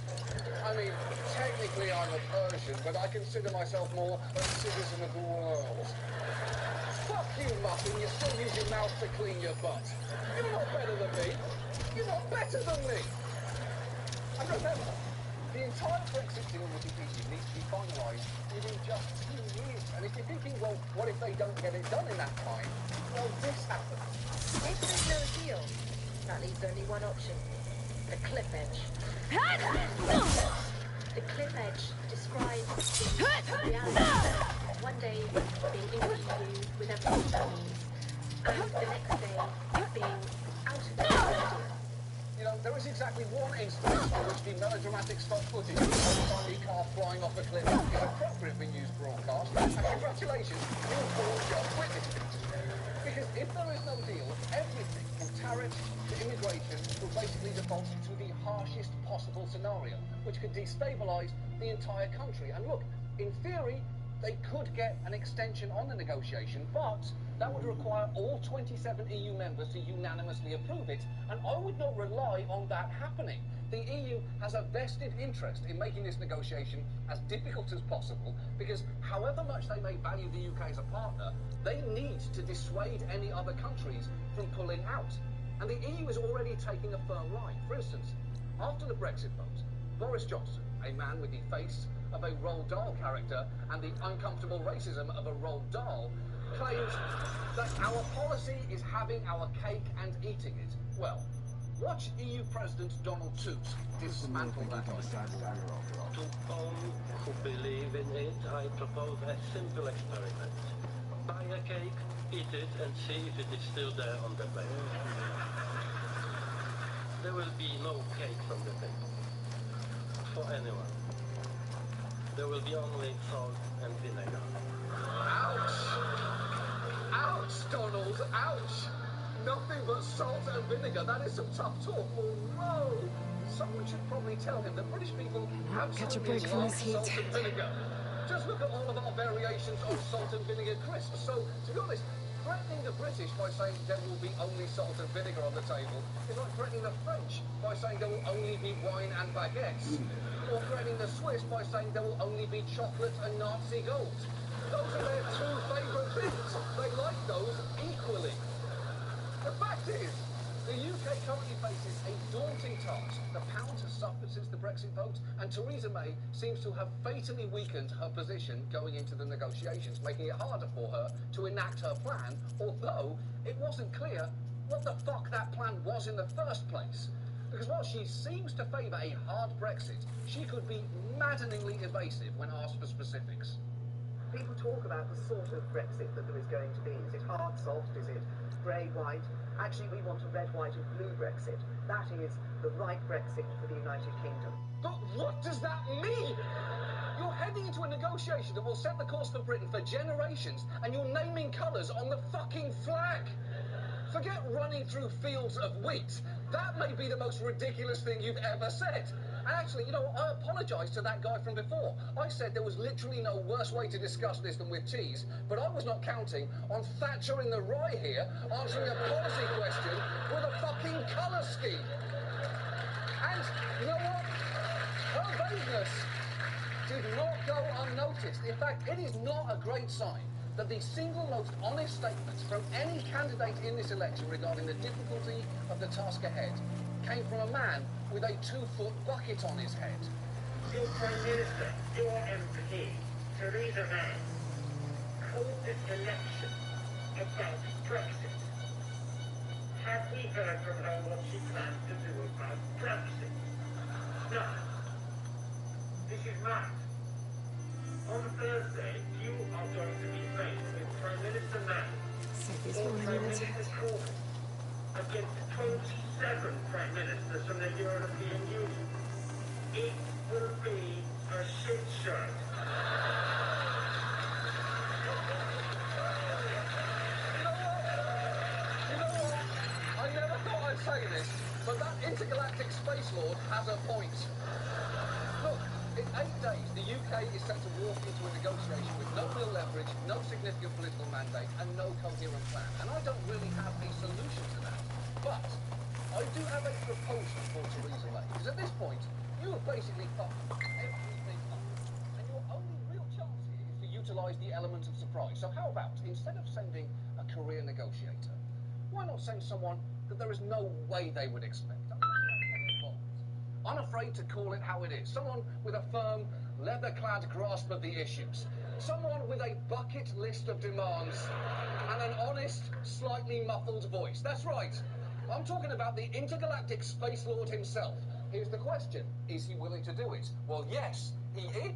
I mean, technically I'm a Persian, but I consider myself more a citizen of the world. Fuck you, Muffin, you still use your mouth to clean your butt. You're not better than me. You're not better than me. And remember, the entire Brexit deal with the EU needs to be finalised within just 2 years. And if you're thinking, well, what if they don't get it done in that time? Well, this happens. If there's no deal, that leaves only one option. The cliff edge. The cliff edge describes the reality of one day being in the EU with everything that means, and the next day being out of the EU. You know, there is exactly one instance in which the melodramatic stock footage of a tiny car flying off a cliff is appropriate for news broadcast. And congratulations, you've all just witnessed it. Because if there is no deal, everything from tariffs to immigration will basically default to the harshest possible scenario, which could destabilise the entire country. And look, in theory, they could get an extension on the negotiation, but that would require all 27 EU members to unanimously approve it, and I would not rely on that happening. The EU has a vested interest in making this negotiation as difficult as possible, because however much they may value the UK as a partner, they need to dissuade any other countries from pulling out. And the EU is already taking a firm line. For instance, after the Brexit vote, Boris Johnson, a man with the face of a Roald Dahl character and the uncomfortable racism of a Roald Dahl, claims that our policy is having our cake and eating it. Well, watch EU President Donald Tusk dismantle that. To all who believe in it, I propose a simple experiment. Buy a cake, eat it, and see if it is still there on the plate. There will be no cake from the table. For anyone. There will be only salt and vinegar. Ouch! Ouch, Donald! Ouch! Nothing but salt and vinegar. That is some tough talk. Oh, no! Someone should probably tell him that British people Catch a break absolutely from love this heat. salt and vinegar. Just look at all of our variations on salt and vinegar crisps. So, to be honest, threatening the British by saying there will be only salt and vinegar on the table is like threatening the French by saying there will only be wine and baguettes. Or threatening the Swiss by saying there will only be chocolate and Nazi gold. Those are their two favourite things. They like those equally. The fact is, the UK currently faces a daunting task. The pound has suffered since the Brexit vote, and Theresa May seems to have fatally weakened her position going into the negotiations, making it harder for her to enact her plan, although it wasn't clear what the fuck that plan was in the first place. Because while she seems to favour a hard Brexit, she could be maddeningly evasive when asked for specifics. People talk about the sort of Brexit that there is going to be. Is it hard, soft? Is it grey, white? Actually, we want a red, white and blue Brexit. That is the right Brexit for the United Kingdom. But what does that mean? You're heading into a negotiation that will set the course for Britain for generations, and you're naming colours on the fucking flag. Forget running through fields of wheat. That may be the most ridiculous thing you've ever said. And actually, you know, I apologise to that guy from before. I said there was literally no worse way to discuss this than with cheese, but I was not counting on Thatcher in the Rye here answering a policy question with a fucking colour scheme. And, you know what? Her vagueness did not go unnoticed. In fact, it is not a great sign that the single most honest statements from any candidate in this election regarding the difficulty of the task ahead came from a man with a 2-foot bucket on his head. Your Prime Minister, your MP, Theresa May, called this election about Brexit. Have we heard from her what she plans to do about Brexit? No. This is mad. On Thursday, you are going to be faced with Prime Minister May or Prime Minister Corbyn against 27 Prime Ministers from the European Union. It will be a shit show. You know what? I never thought I'd say this, but that intergalactic space lord has a point. Look, In 8 days, the UK is set to walk into a negotiation with no real leverage, no significant political mandate, and no coherent plan. And I don't really have a solution to that. But I do have a proposal for Theresa May. Because at this point, you have basically fucked everything up. And your only real chance here is to utilise the element of surprise. So how about, instead of sending a career negotiator, why not send someone that there is no way they would expect? Unafraid to call it how it is. Someone with a firm, leather-clad grasp of the issues. Someone with a bucket list of demands and an honest, slightly muffled voice. That's right. I'm talking about the intergalactic space lord himself. Here's the question. Is he willing to do it? Well, yes, he is.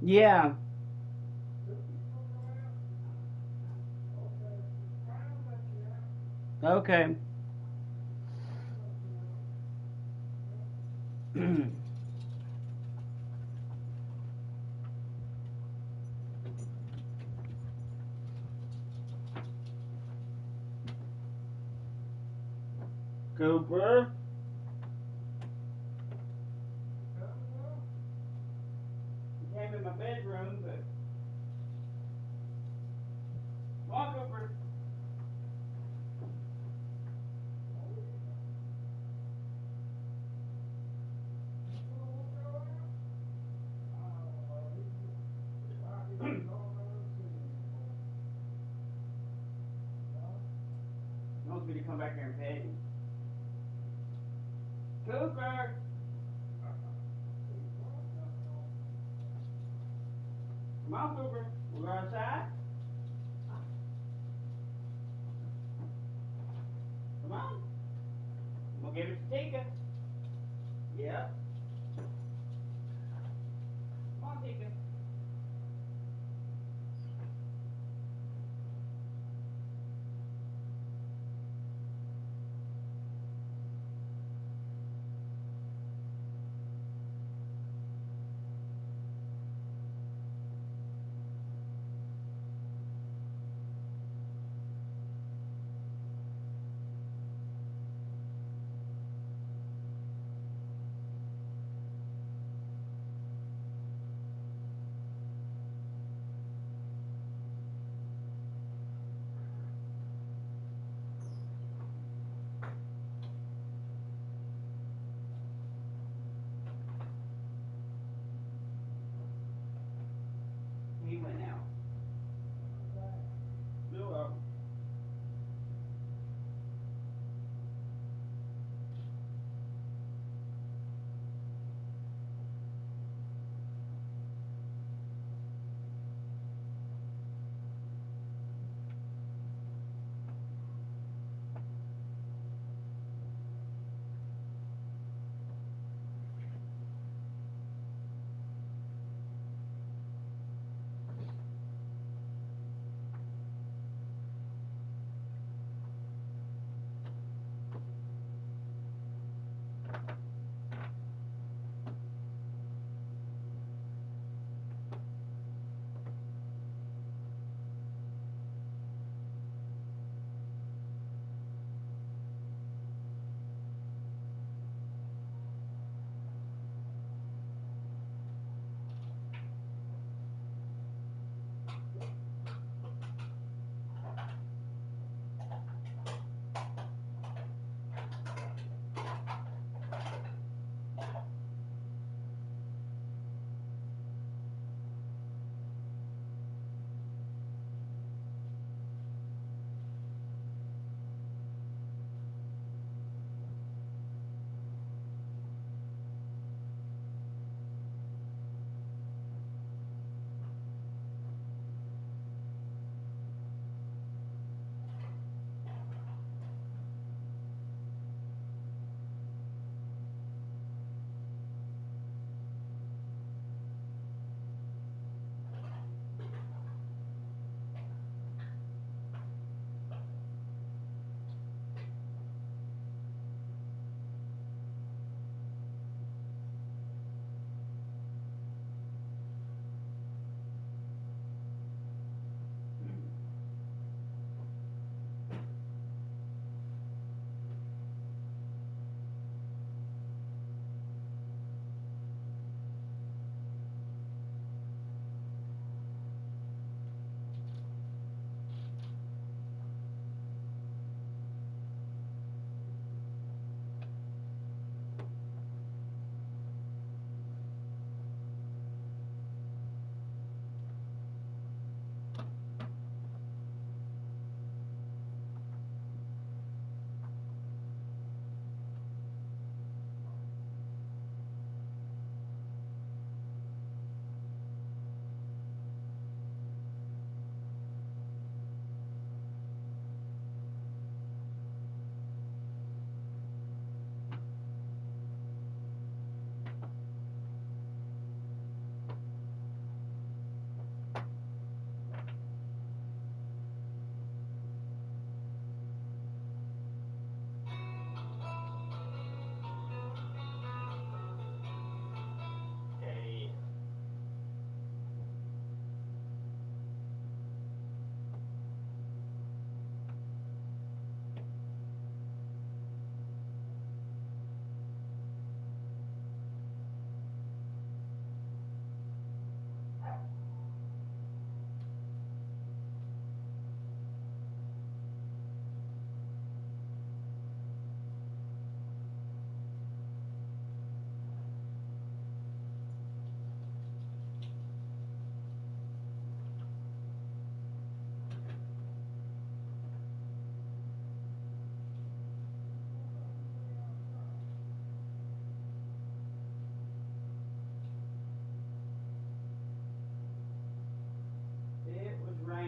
Yeah. Okay. Cooper? He came in my bedroom, but... Come on, Cooper. He wants me to come back here and pet him. Cooper! Come on, Cooper. We'll go outside. Come on. I'm gonna give it to Tika. Yep. Come on, Tika.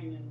complaining.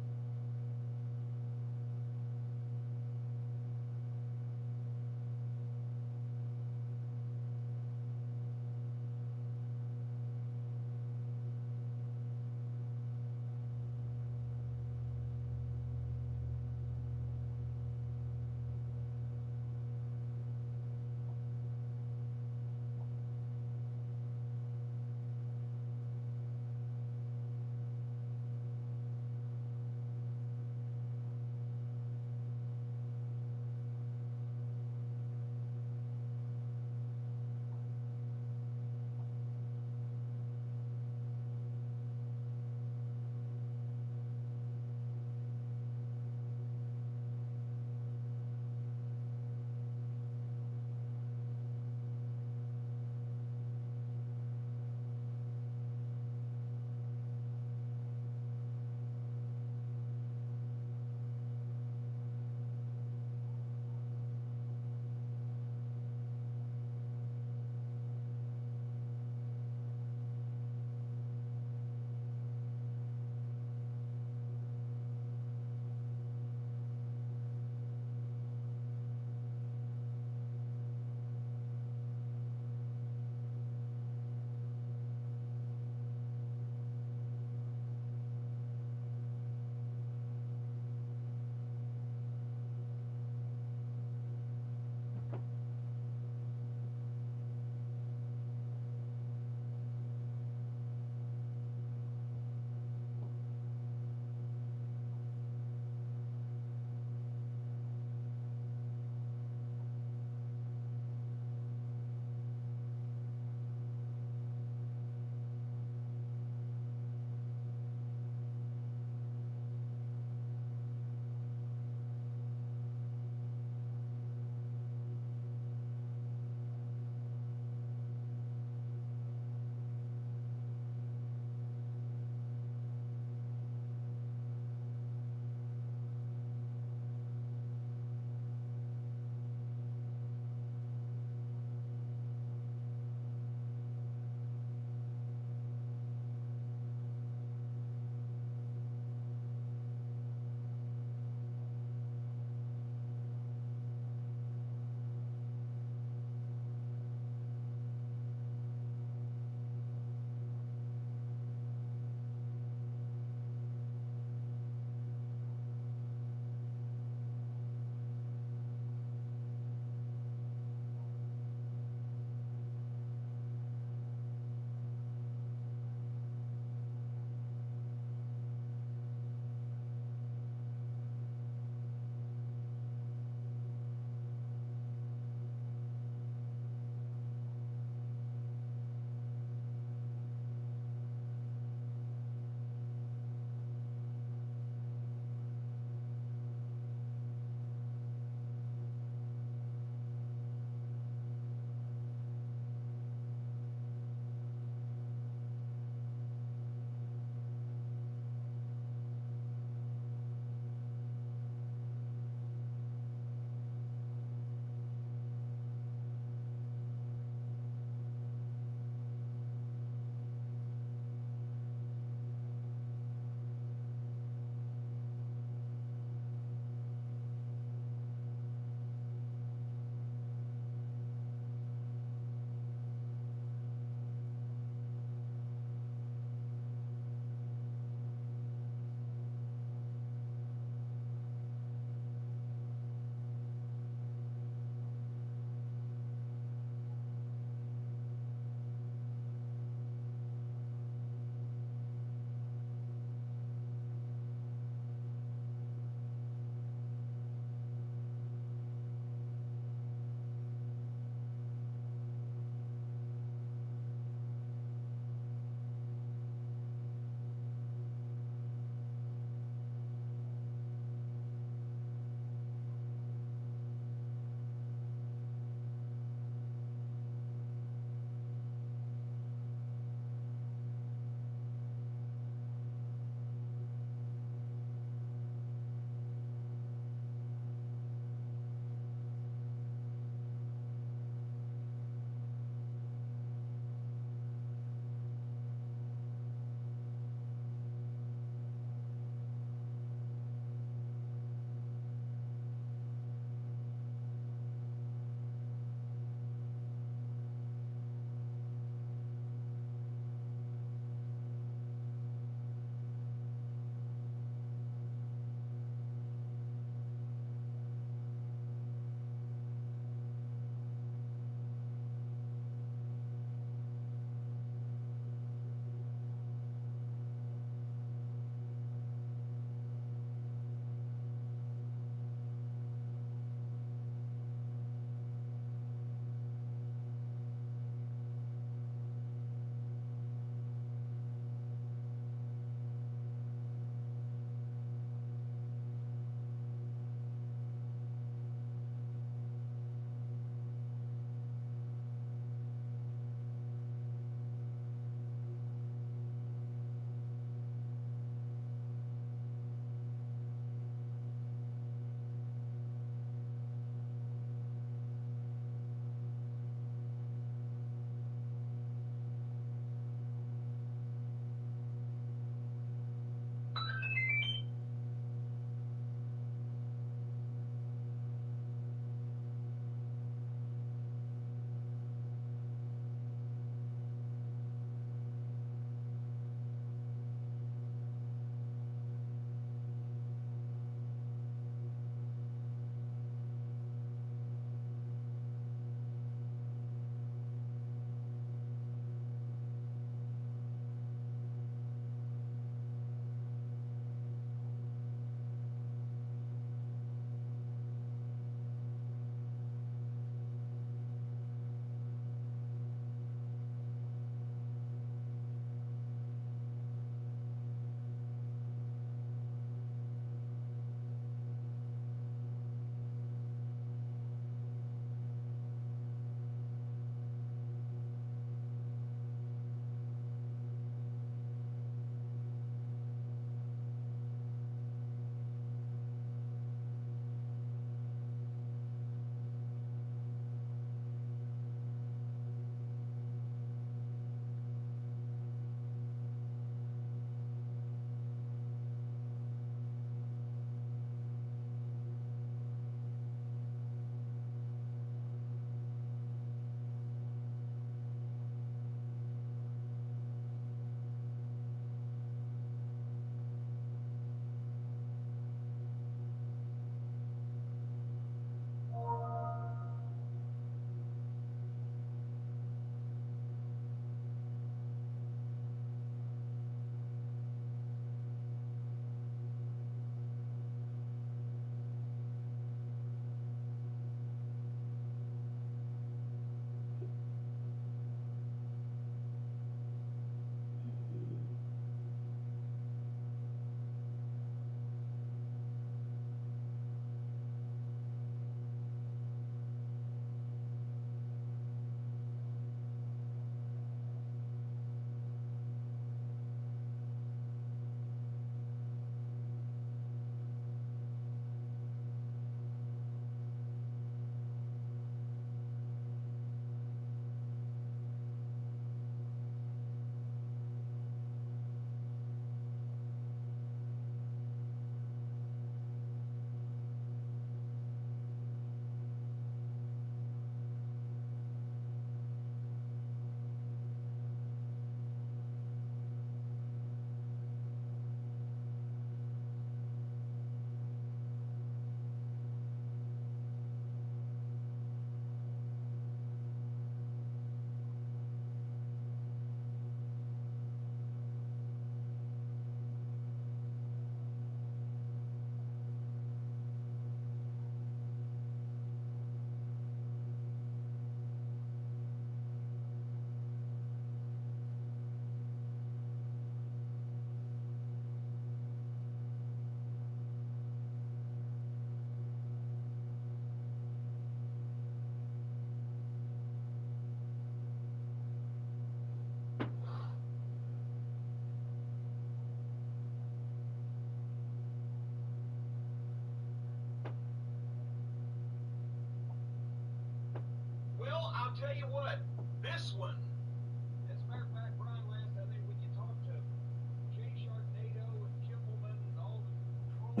I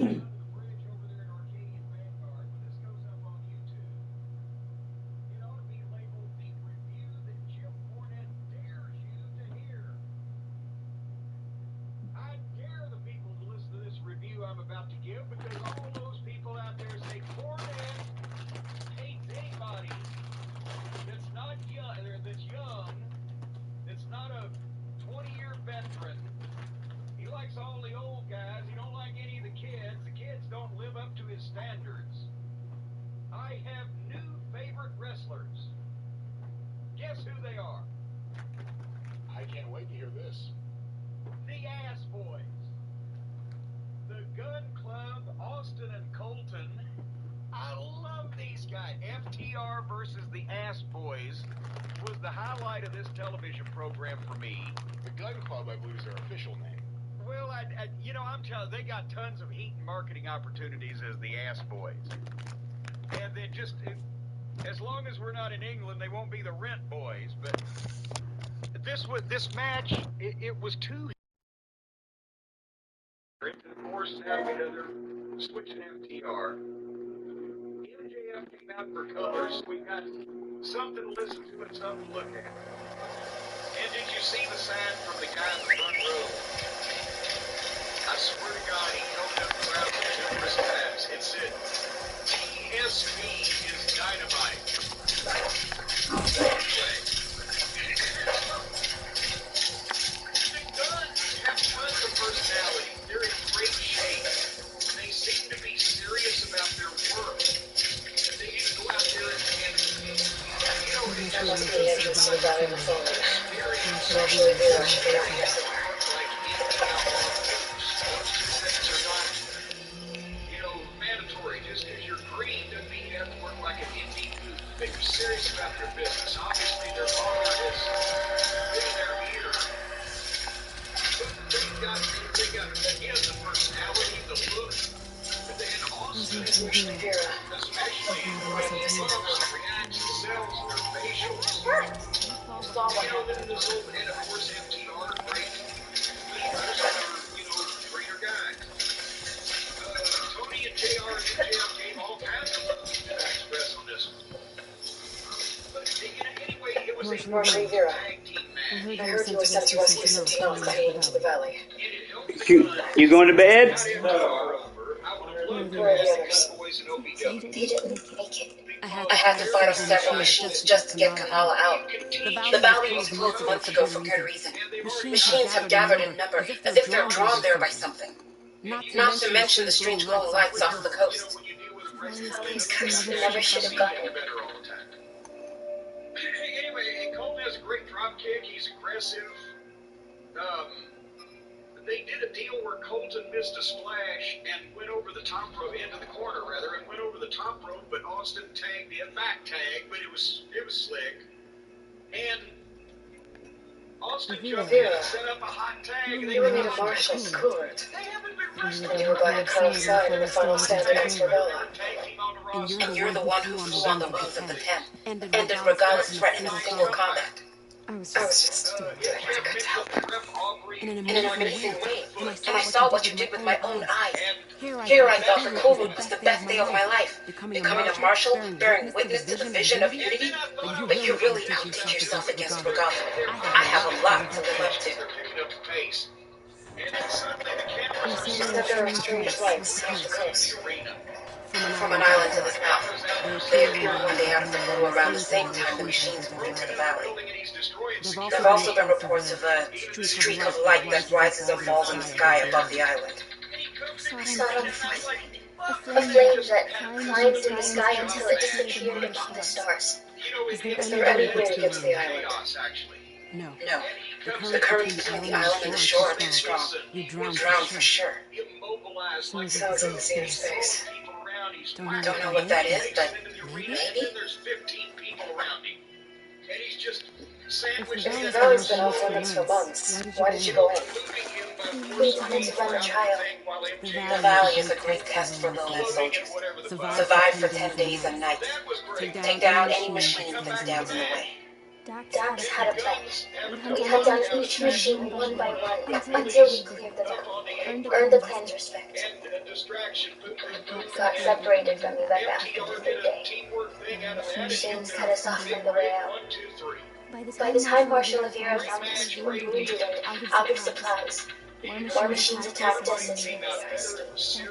dare the people to listen to this review I'm about to give, because all those people out there say Cornette hates anybody that's not young, that's not a 20-year veteran. He likes all the old guys. He don't like any of the kids. The kids don't live up to his standards. I have new favorite wrestlers. Guess who they are? I can't wait to hear this. The Ass Boys. The Gun Club, Austin and Colton. I love these guys. FTR versus the Ass Boys was the highlight of this television program for me. The Gun Club, I believe, is their official name. Well, I'm telling you, they got tons of heat and marketing opportunities as the Ass Boys. And then just, as long as we're not in England, they won't be the Rent Boys. But this match, it was too. Forced to have together, switching FTR. MJF came out for colors. We got something to listen to and something to look at. And did you see the sign from the guy in the front row? I swear to God, he held up the crowd numerous times. It said, TSB is dynamite. Anyway, the Guns have tons of personality. They're in great shape. They seem to be serious about their work. They didn't go out there and That must be the interesting about everything. Actually, Vera should be out here somewhere. Mandatory. Just because you're green doesn't mean you have to work like an indie booth. They're serious about their business. Obviously, their father has been their ear. They got again, the personality, the look. But then Austin, especially when he reacts, sells their facials. Then this whole, and of course, FTR, great leaders are, greater guys. Tony and JR and MJF gave all kinds of love to Express on this one. But anyway, it was a Marjorie Vera, tag team match. I heard you were sent to rescue some Tenons heading into the valley. You going to bed? Where are the others? They didn't make it. I had to fire several machines just to get Kamala out. The valley was closed months ago for good reason. Machines have gathered in number, as if they're drawn there by something. Not to mention the strange glowing lights off the coast. These guys never should have gotten it. Anyway, Colton has a great drop kick. He's aggressive. They did a deal where Colton missed a splash and went over the top rope, into the corner rather, and went over the top rope, but Austin tagged in, back tag, but it was slick. And Austin jumped in and set up a hot tag. You would need a marshal court. And you were by a Carl's side in the final stand against Regalia. And you're the one who flew on the wings of the 10, ended Regalia's threat in a single combat. I was just doing what I could to help her. In an amazing way. And I saw what you did with my own eyes. Here I thought Rekovu was the best day of my life. Becoming a marshal, bearing witness to the vision of unity. But you really outdid yourself against Regalia. I have a lot to live up to. She said there are strange lights off the coast. From an island to the south. They appeared one day out of the blue around the same time the machines moved into the valley. There have also been reports of a streak of light that rises and falls in the sky above the island. I saw it on the flashlight. A flame that climbed in the sky until it disappeared among the stars. Is there any way to get to the island? No. No. The current between the island and the shore are too strong. You drown for sure. Sounds easy in space. Don't know what that is, but maybe? There's 15 people around him. And he's just If the valley's been off limits for months, why did you go in? We wanted to run a trial. The valley is a great test for lowland soldiers. Survive for 10 days and nights. Take down any machine that stands in the way. Dax had a plan. We hunt down each machine one by one until we cleared them out. Earned the clan's respect. Got separated from you back after the big day. Machines cut us off from the way out. By the time Marshal Rivera found us, we were wounded and out of supplies. More machines attacked us as we realized.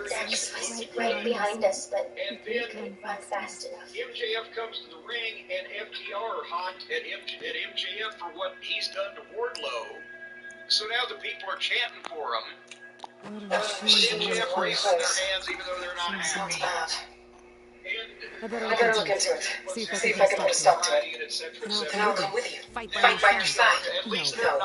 Dax was right behind us, but we couldn't run fast enough. MJF comes to the ring, and FTR are hot at MJF for what he's done to Wardlow. So now the people are chanting for him. MJF raises their hands even though they're not happy. I better look into it. See if I can put a stop to it. And I'll come with you. Fight by your side. No.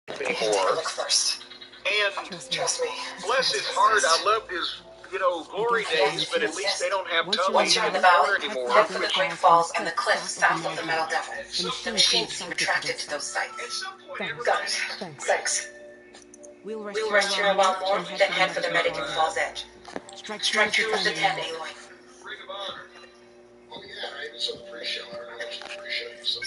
Look first. And Trust me. bless his heart, I loved his, glory days, but at least they don't have Once you're in the valley, head for the Great Falls and the cliffs south of the Metal Devil. The machines seem attracted to those sites. Got it. Thanks. We'll rest here a while more, then head for the Medican Falls edge. Strike through with the 10, Aloy. Ring of Honor. Oh yeah, I even saw the pre-show. I don't know how much the pre-show you saw.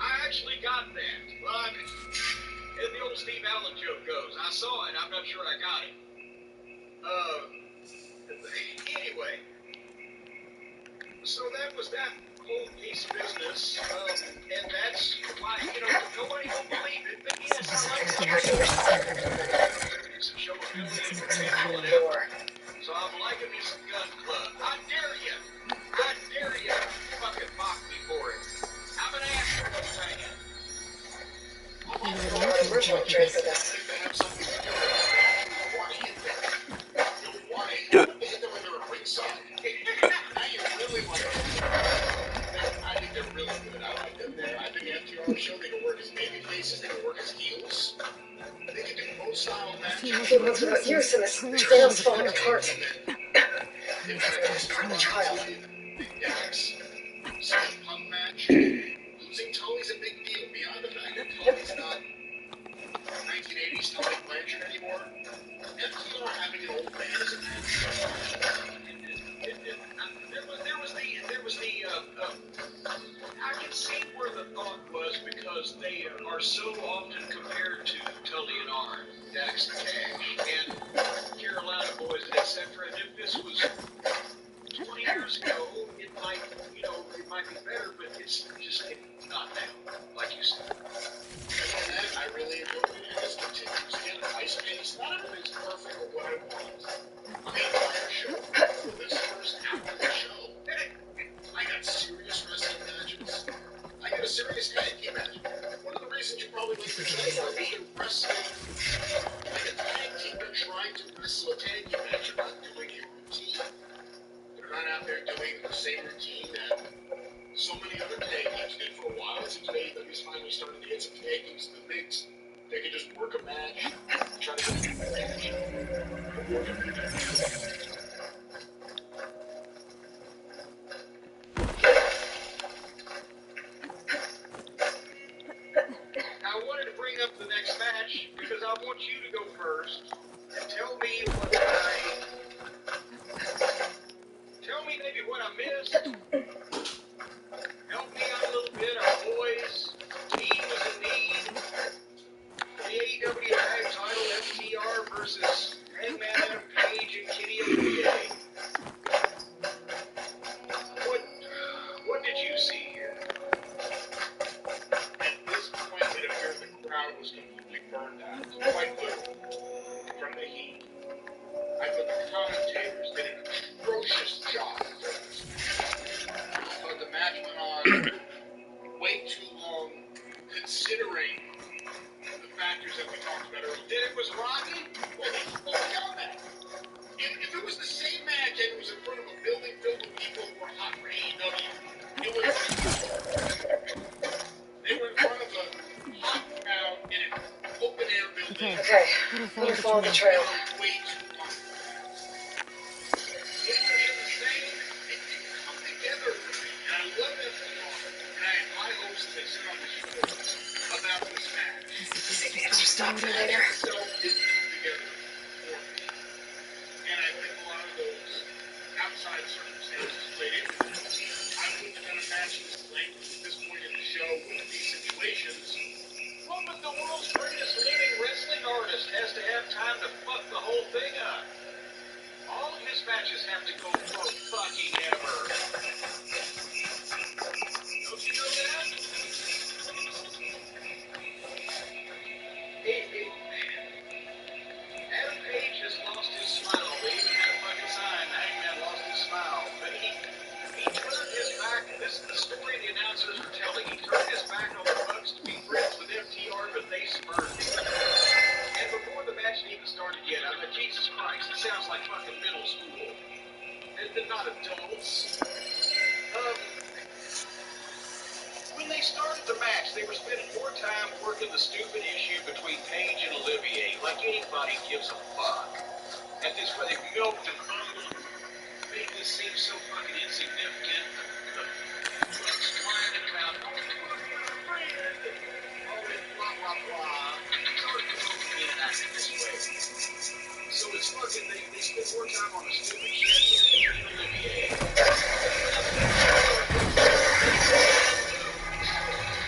I actually got that. Well, I mean, as the old Steve Allen joke goes, I saw it, I'm not sure I got it. Anyway. So that was that whole piece of business, and that's why, nobody will believe it, but yes, I like it. It's a show of ability. So I'm liking me some gun club. I dare you. I dare you fucking mock me for it. I'm an ass for what's hanging. Original trace of this. I think they're really good. I like them. I think FTR show they can work as baby faces, they can work as heels. They can do both style matches. Few months without use and this trail's falling apart. Child. Dax, CM Punk match. Losing Tully's a big deal. Beyond the fact that Tully's not 1980s Tully Blanchard anymore. FTR having an old man as a match. There was the I can see where the thought was because they are so often compared to Tully and Arn, Dax and Cash, and Carolina Boys, and etc. And if this was 20 years ago, it might be better, but it's just not now, like you said. And that, I really enjoyed it. It just continues to get ice pace. Not everything's perfect or what I want. The entire show. This first after the show. I got serious wrestling matches. I got a serious tag team match. One of the reasons you probably like the show is they're wrestling like a tag team. They're trying to wrestle a tag team match. They're not doing a routine. They're not out there doing the same routine that so many other tag teams did for a while. It seems AEW's finally starting to get some tag teams in the mix. They can just work a match, try to get a match, work a match. I wanted to bring up the next match because I want you to go first and tell me maybe what I missed. Help me out a little bit. Our boys, team was in need. The AEW Tag Title, FTR versus Hangman Adam Page and Kenny Omega. What did you see here? At this point, it appeared the crowd was completely burned out, quite literally, from the heat. I thought the commentators did an atrocious job. I thought the match went on way too long, considering the factors that we talked about earlier. Then it was rocky? Well, beyond that. If it was the same match and it was in front of a building filled with people who were hot for AEW, it would have been. They were in front of a hot crowd in an open air building. Okay, I'm gonna follow the trail. Way too long. It was saying it didn't come together for me. And I love that song. And I have high hopes that they sit on the show about this match. Save the extra stuff for later. So it didn't come together for me. And I think a lot of those outside circumstances played into it. I wouldn't have done a matches length at this point in the show with these situations. What but the world's greatest living wrestling artist has to have time to fuck the whole thing up? All of his matches have to go for fucking ever. Don't you know that? Adam Page has lost his smile. They even had a fucking sign. The Hangman lost his smile. But he turned his back. This is the story the announcers are telling. He turned his back on the Bucks to be friends with FTR, but they spurned him. And before the match even started yet, I thought, Jesus Christ, it sounds like fucking middle school. They're not adults. When they started the match, they were spending more time working the stupid issue between Paige and Olivier, like anybody gives a fuck. At this point, they milked and bungled, made this seem so fucking insignificant. The Bucks whining about, oh, you're a friend, all this blah, blah, blah. Sorry for moving in and acting this way. So it's fucking, they spend more time on the stupid shit with Paige and Olivier.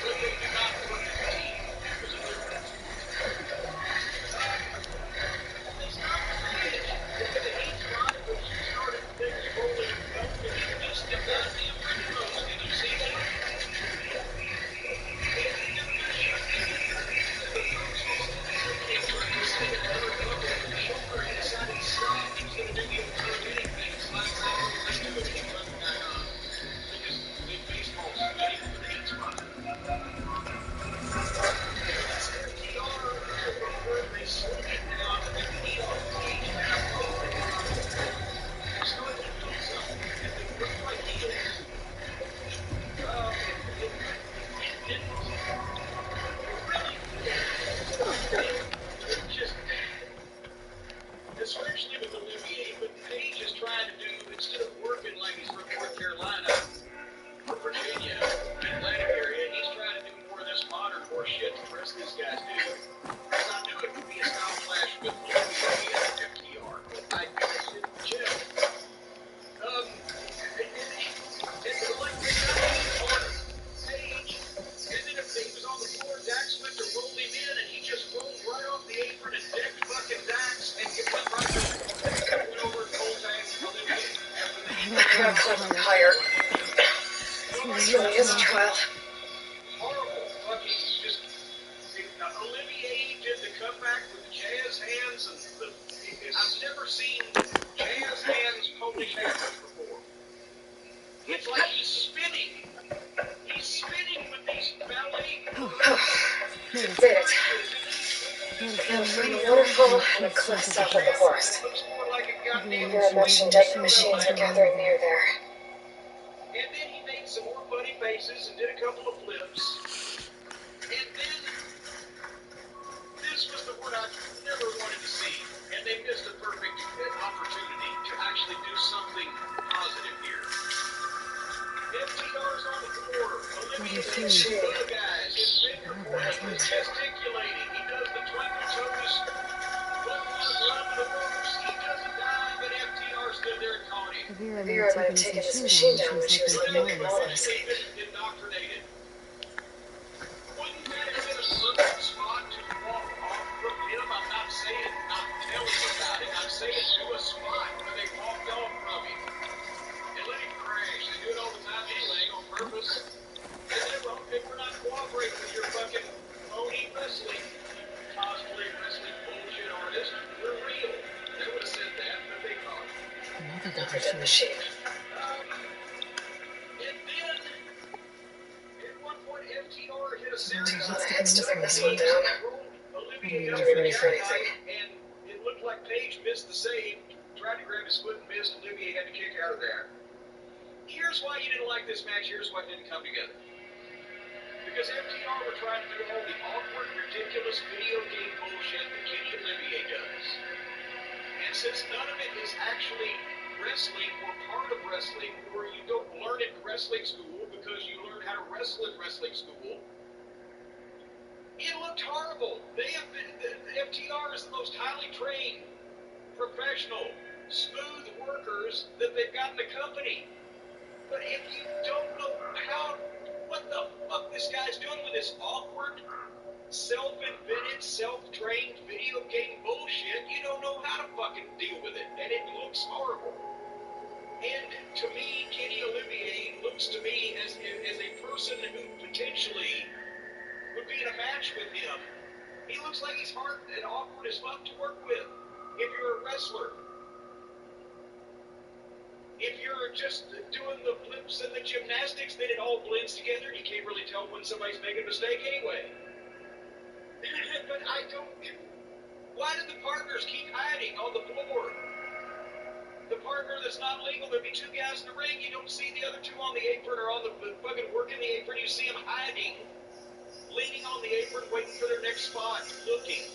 But they do not work as a team. There's a difference. They stopped the match. The Heat's fine, but she started things rolling and going and introduced the goddamn promos. Did you see that? The folks who said they tried to say another couple in the shoulder and decided to stop. He was going to do the old turn anything. Slide back over, let's do it. He fucking got up. Because the baseball's spinning for the Heat's fine. They slid it down and then knee off Page, and I thought they were starting to do something, and they looked like heels. It didn't. It really it just, especially with Olivier, but Page is trying to do, instead of working like he's from North Carolina or Virginia, Atlantic area, he's trying to do more of this modern horse shit the rest of these guys do. Because I knew it would be a style clash with Olivier and FTR. I just didn't check. It's like they got him on Page, and then if he was on the floor, Dax went to roll him in, and he just rolled right off the apron and decked fucking Dax, and it went right to went over and cold tagged Olivier after the Higher. This really is a trial. Horrible fucking just. Olivier did the comeback with jazz hands, and I've never seen jazz hands Polish happen before. It's like he's spinning. He's spinning with these ballet. Did it. Now find a waterfall and a cliff south of the forest. Your emotion typing machines are gathering near there. And then he made some more funny faces and did a couple of flips. And then this was the word I never wanted to see. And they missed a perfect opportunity to actually do something positive here. FTR's on the floor. Olivia's hitting the other guys. His finger pointing, gesticulating. He does the twinkle toes. Run to the ropes. He doesn't die, but FTR stood there and caught him. Vera might have taken his machine down when she was like Molly's. Indoctrinated. Wouldn't that have been a perfect spot to walk off from him? I'm not saying not tell him about it. I'm saying do a spot where they walked off from him and let him crash. They do it all the time anyway on purpose. And they were okay, we're not cooperating with your fucking phony wrestling, cosplay wrestling bullshit artist. We're real. They would have said that, but they caught him. Another dead machine. And then, at one point, FTR hit a series All the heads to bring this one down. Olivier got Not ready for anything. and it looked like Page missed the save, tried to grab his foot and missed. Olivier had to kick out of there. Here's why you didn't like this match. Here's why it didn't come together. Because FTR were trying to do all the awkward, ridiculous video game bullshit that Kenny Olivier does. And since none of it is actually wrestling or part of wrestling, or you don't learn it in wrestling school because you learn how to wrestle in wrestling school, it looked horrible. They have been, the FTR is the most highly trained, professional, smooth workers that they've got in the company. But if you don't know what the fuck this guy's doing with this awkward, self-invented, self-trained video game bullshit, you don't know how to fucking deal with it. And it looks horrible. And to me, Kenny Olivier looks to me as a person who potentially would be in a match with him. He looks like he's hard and awkward as fuck to work with if you're a wrestler. If you're just doing the flips and the gymnastics, then it all blends together. You can't really tell when somebody's making a mistake anyway. But I don't... Why do the partners keep hiding on the floor? The partner that's not legal, there'd be two guys in the ring. You don't see the other two on the apron or on the fucking working the apron. You see them hiding, leaning on the apron, waiting for their next spot, looking.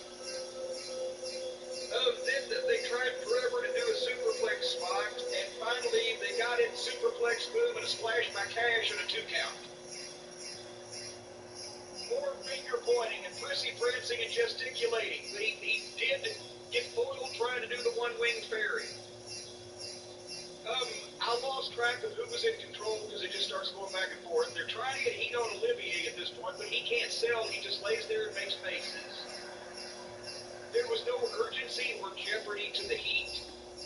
Then they tried forever to do a superplex spot, and finally they got it, superplex boom, and a splash by Cash and a 2 count. More finger pointing and prissy prancing and gesticulating, but he did get foiled trying to do the one-winged fairy. I lost track of who was in control because it just starts going back and forth. They're trying to get heat on Olivier at this point, but he can't sell. He just lays there and makes faces. There was no urgency or jeopardy to the heat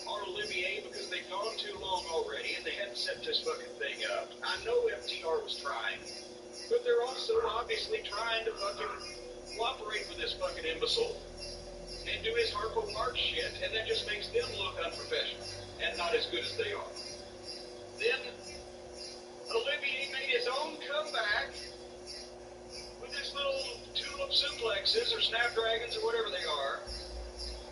on Olivier because they've gone too long already and they hadn't set this fucking thing up. I know FTR was trying, but they're also obviously trying to fucking cooperate with this fucking imbecile and do his Harpo Marx shit, and that just makes them look unprofessional and not as good as they are. Then Olivier made his own comeback with this little tulip suplexes or snapdragons or whatever they are,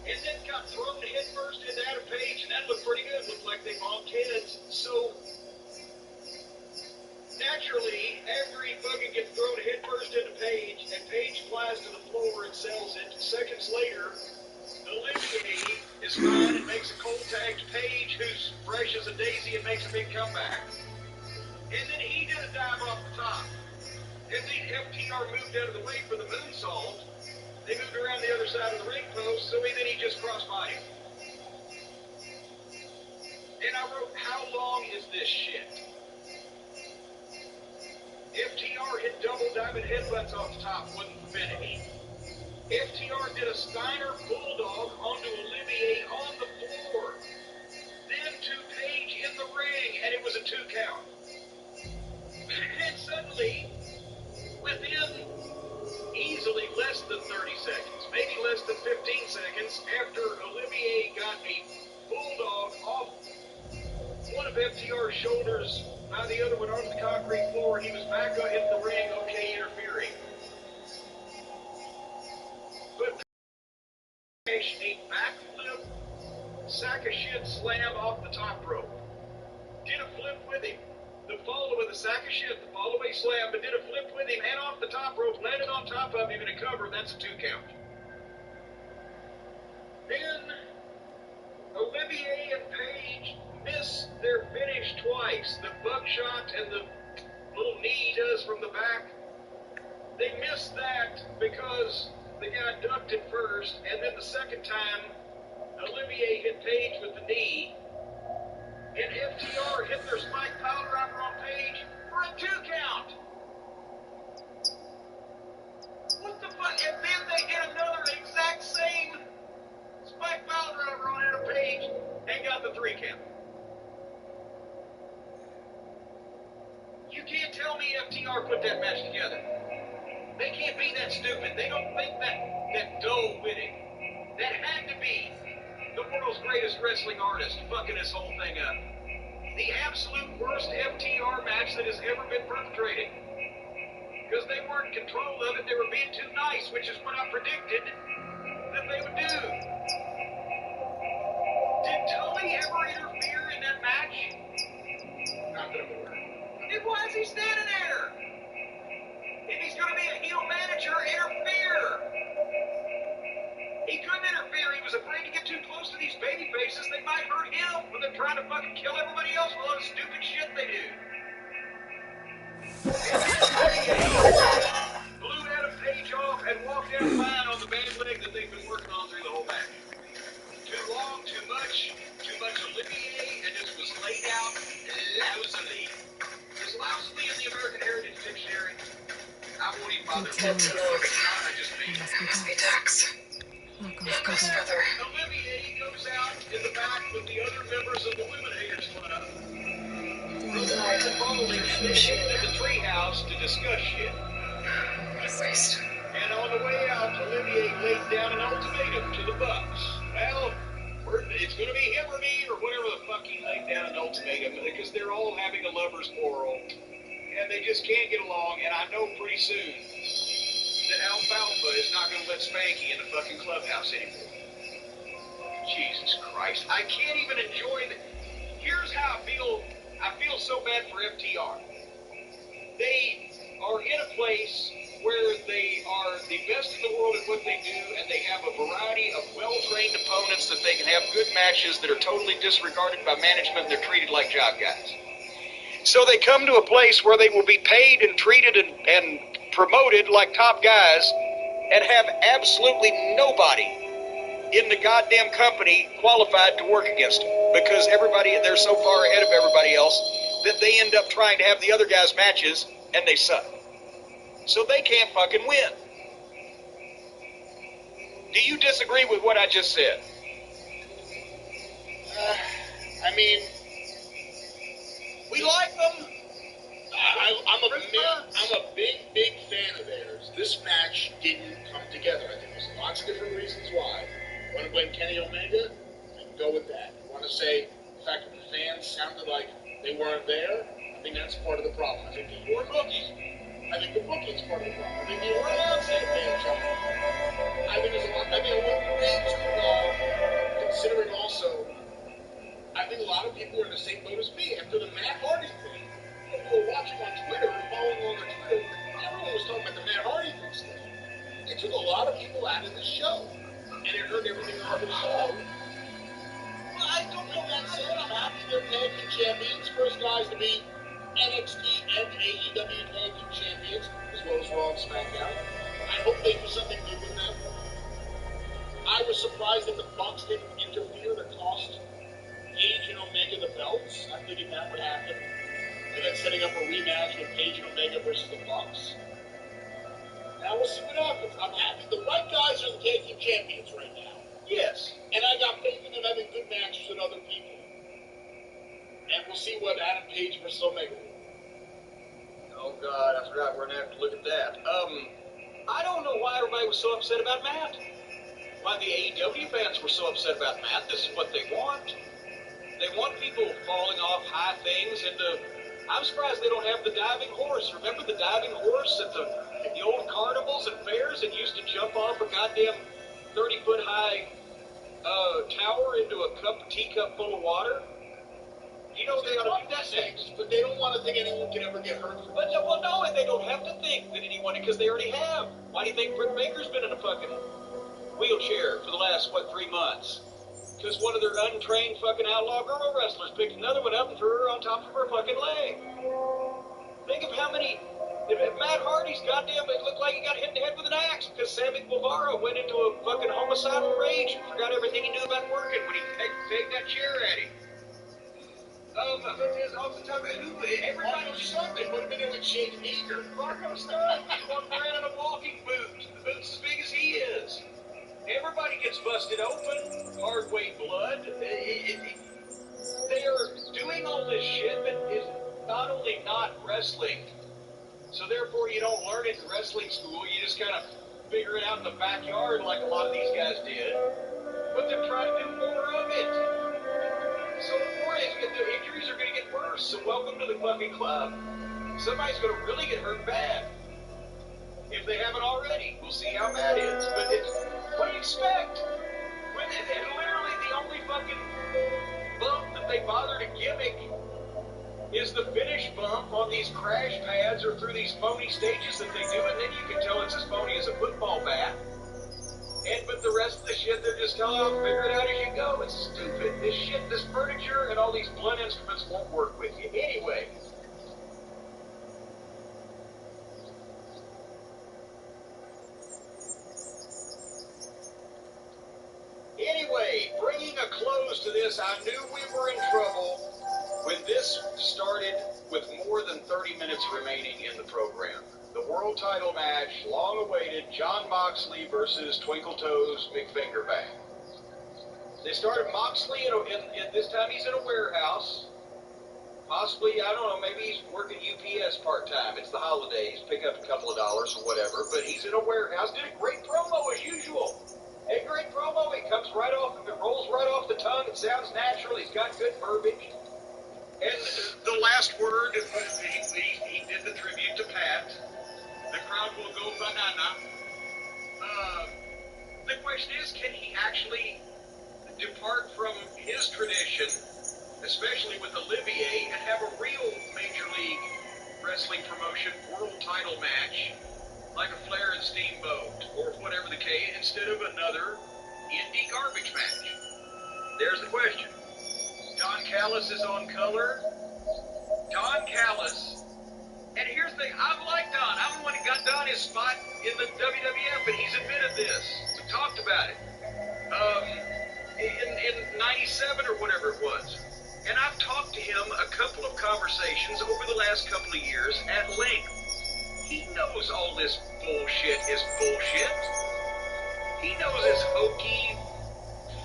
and then got thrown headfirst into Adam Page, and that looked pretty good. Looked like they bonked heads. So naturally, after he fucking gets thrown headfirst into Page, and Page flies to the floor and sells it, seconds later, Olivier is fine and makes a cold tag to Page, who's fresh as a daisy and makes a big comeback. And then he did a dive off the top. And the FTR moved out of the way for the moonsault. They moved around the other side of the ring post, so then he just crossbodied. And I wrote, how long is this shit? FTR hit double diamond headbutts off the top, wouldn't finish. FTR did a Steiner Bulldog onto Olivier on the floor. Then to Page in the ring, and it was a 2 count. And suddenly, within easily less than 30 seconds, maybe less than 15 seconds, after Olivier got a Bulldog off one of FTR's shoulders by the other one onto the concrete floor, he was back in the ring, okay, interfering. But a backflip, sack of shit slam off the top rope. Did a flip with him. The follow with a sack of shit, the follow away slam, but did a flip with him and off the top rope, landed on top of him in a cover, that's a 2 count. Then Olivier and Page miss their finish twice. The buckshot and the little knee he does from the back. They missed that because the guy ducked it first, and then the second time, Olivier hit Page with the knee, and FTR hit their spike pile driver on Page for a 2 count. What the fuck? And then they hit another exact same spike pile driver on Adam Page and got the 3 count. You can't tell me FTR put that match together. They can't be that stupid. They don't think that dull witting. That had to be the world's greatest wrestling artist fucking this whole thing up. The absolute worst FTR match that has ever been perpetrated. Because they weren't in control of it. They were being too nice, which is what I predicted that they would do. Did Tully ever interfere in that match? Not that I'm aware. Then why is he standing there? If he's going to be a heel manager, interfere. He couldn't interfere. He was afraid to get too close to these baby faces. They might hurt him when they're trying to fucking kill everybody else with all the stupid shit they do. Blew Adam Page off and walked out fine on the bad leg that they've been working on through the whole match. Too long, too much Olivier, and just was laid out lousily. Head to north. Must be Dax. Marco's brother. Olivier goes out in the back with the other members of the Eliminators Club. Following him, they head to the treehouse to discuss shit. Waste. And on the way out, Olivier laid down an ultimatum to the Bucks. Well, it's going to be him or me, or whatever the fuck he laid down an ultimatum, because they're all having a lover's quarrel, and they just can't get along, and I know pretty soon that Alfalfa is not going to let Spanky in the fucking clubhouse anymore. Jesus Christ. I can't even enjoy the... Here's how I feel. I feel so bad for FTR. They are in a place where they are the best in the world at what they do, and they have a variety of well-trained opponents that they can have good matches that are totally disregarded by management, and they're treated like job guys. So they come to a place where they will be paid and treated and promoted like top guys and have absolutely nobody in the goddamn company qualified to work against them, because they're so far ahead of everybody else that they end up trying to have the other guys' matches and they suck. So they can't fucking win. Do you disagree with what I just said? I mean, we like them. I'm a big fan of theirs. This match didn't come together. I think there's lots of different reasons why. Want to blame Kenny Omega? I can go with that. Want to say the fact that the fans sounded like they weren't there? I think that's part of the problem. I think the bookies. I think the booking's part of the problem. I think the announcing fans are. I think there's a lot. I think a little way too long, considering also. I think a lot of people are in the same boat as me after the Matt Hardy thing. People were watching on Twitter and following on Twitter. Everyone was talking about the Matt Hardy thing stuff. It took a lot of people out of the show, and it hurt everything on the show. Well, I don't know that said. I'm happy they're tag team champions. First guys to be NXT and AEW tag team champions, as well as Raw and SmackDown. I hope they do something good with them. I was surprised that the Bucks didn't interfere to cost Page and Omega the belts. I figured that would happen. And then setting up a rematch with Page and Omega versus the Bucks. Now we'll see what happens. I'm happy. The right guys are the tag team champions right now. Yes. And I got faith in them having good matches with other people. And we'll see what Adam Page versus Omega will. Oh, God, I forgot we're going to have to look at that. I don't know why everybody was so upset about Matt. Why the AEW fans were so upset about Matt. This is what they want. They want people falling off high things into... I'm surprised they don't have the diving horse. Remember the diving horse at the old carnivals and fairs that used to jump off a goddamn 30-foot high tower into a teacup full of water? You know they ought to do that next. But they don't want to think anyone can ever get hurt. But well, no, and they don't have to think that anyone, because they already have. Why do you think Britt Baker's been in a fucking wheelchair for the last, 3 months? Because one of their untrained fucking outlaw girl wrestlers picked another one up and threw her on top of her fucking leg. Think of how many... If Matt Hardy's goddamn, it looked like he got hit in the head with an axe because Sammy Guevara went into a fucking homicidal rage and forgot everything he knew about working when he pegged that chair at him. Off the top of everybody was something. Would have been able to change Eager. Marco Stunt walked around in a walking boot. The boot's as big as he is. Everybody gets busted open. Hard weight blood. They are doing all this shit that is not only not wrestling, so therefore you don't learn it in wrestling school. You just kind of figure it out in the backyard like a lot of these guys did. But they're trying to do more of it. So the injuries are going to get worse. So welcome to the fucking club. Somebody's going to really get hurt bad. If they haven't already. We'll see how bad it is. But what do you expect? And literally the only fucking bump that they bother to gimmick is the finish bump on these crash pads or through these phony stages that they do. And then you can tell it's as phony as a football bat. But the rest of the shit, they're just telling you, figure it out as you go. It's stupid. This shit, this furniture, and all these blunt instruments won't work with you. Anyway. Bringing a close to this, I knew we were in trouble when this started with more than 30 minutes remaining in the program. The world title match, long awaited, Jon Moxley versus Twinkle Toes McFingerback. They started Moxley in this time he's in a warehouse. Possibly, I don't know, maybe he's working UPS part-time. It's the holidays, pick up a couple of dollars or whatever, but he's in a warehouse. Did a great promo as usual. A great promo. It comes right off, it rolls right off the tongue. It sounds natural. He's got good verbiage. And the last word, he did the tribute to Pat. The crowd will go banana. The question is, can he actually depart from his tradition, especially with Olivier, and have a real Major League Wrestling promotion world title match like a Flair and Steamboat or whatever the case, instead of another indie garbage match? There's the question. Don Callis is on color. Don Callis. And here's the thing. I like Don. I'm the one who got Don his spot in the WWF, and he's admitted this. We talked about it. In 97 or whatever it was. And I've talked to him a couple of conversations over the last couple of years at length. He knows all this bullshit is bullshit. He knows this hokey,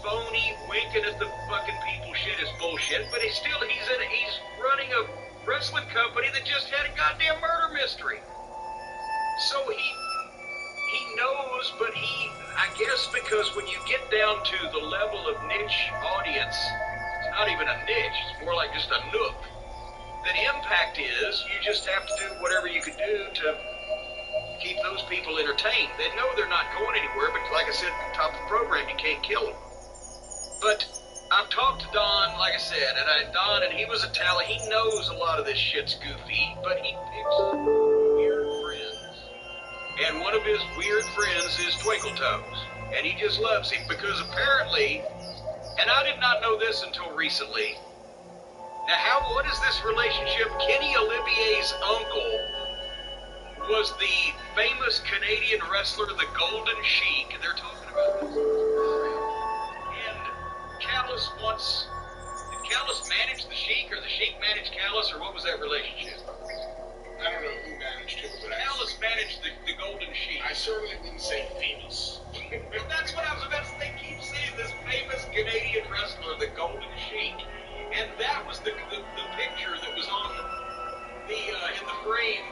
phony, winking at the fucking people shit is bullshit, but he's running a wrestling company that just had a goddamn murder mystery. So he knows, but I guess because when you get down to the level of niche audience, it's not even a niche, it's more like just a nook. The impact is you just have to do whatever you can do to keep those people entertained. They know they're not going anywhere, but like I said at the top of the program, you can't kill them. But I've talked to Don, like I said, and he was a talent. He knows a lot of this shit's goofy, but he picks weird friends. And one of his weird friends is Twinkle Toes. And he just loves him because apparently, and I did not know this until recently. Now, what is this relationship? Kenny Olivier's uncle was the famous Canadian wrestler, the Golden Sheik. They're talking about this. And Callis did Callis manage the Sheik, or the Sheik manage Callis, or what was that relationship? I don't know who managed him, but Callis managed the Golden Sheik. I certainly wouldn't say famous. But that's what I was about to say. They keep saying this famous Canadian wrestler, the Golden Sheik. And that was the picture that was on the in the frame,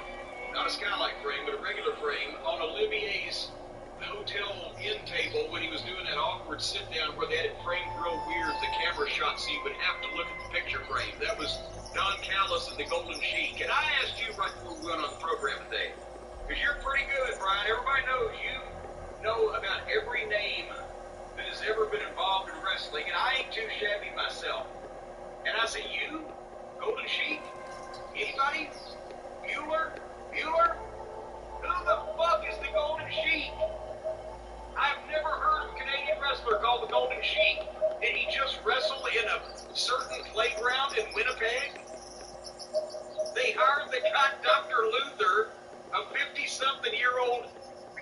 not a skylight frame, but a regular frame, on Olivier's hotel end table when he was doing that awkward sit down where they had it framed real weird, the camera shot, so you would have to look at the picture frame. That was Don Callis and the Golden Sheik. And I asked you right before we went on the program today, because you're pretty good, Brian. Everybody knows you know about every name that has ever been involved in wrestling, and I ain't too shabby myself. And I say, you? Golden Sheik? Anybody? Bueller? Who the fuck is the Golden Sheik? I've never heard of a Canadian wrestler called the Golden Sheik. Did he just wrestle in a certain playground in Winnipeg? They got Dr. Luther, a 50-something-year-old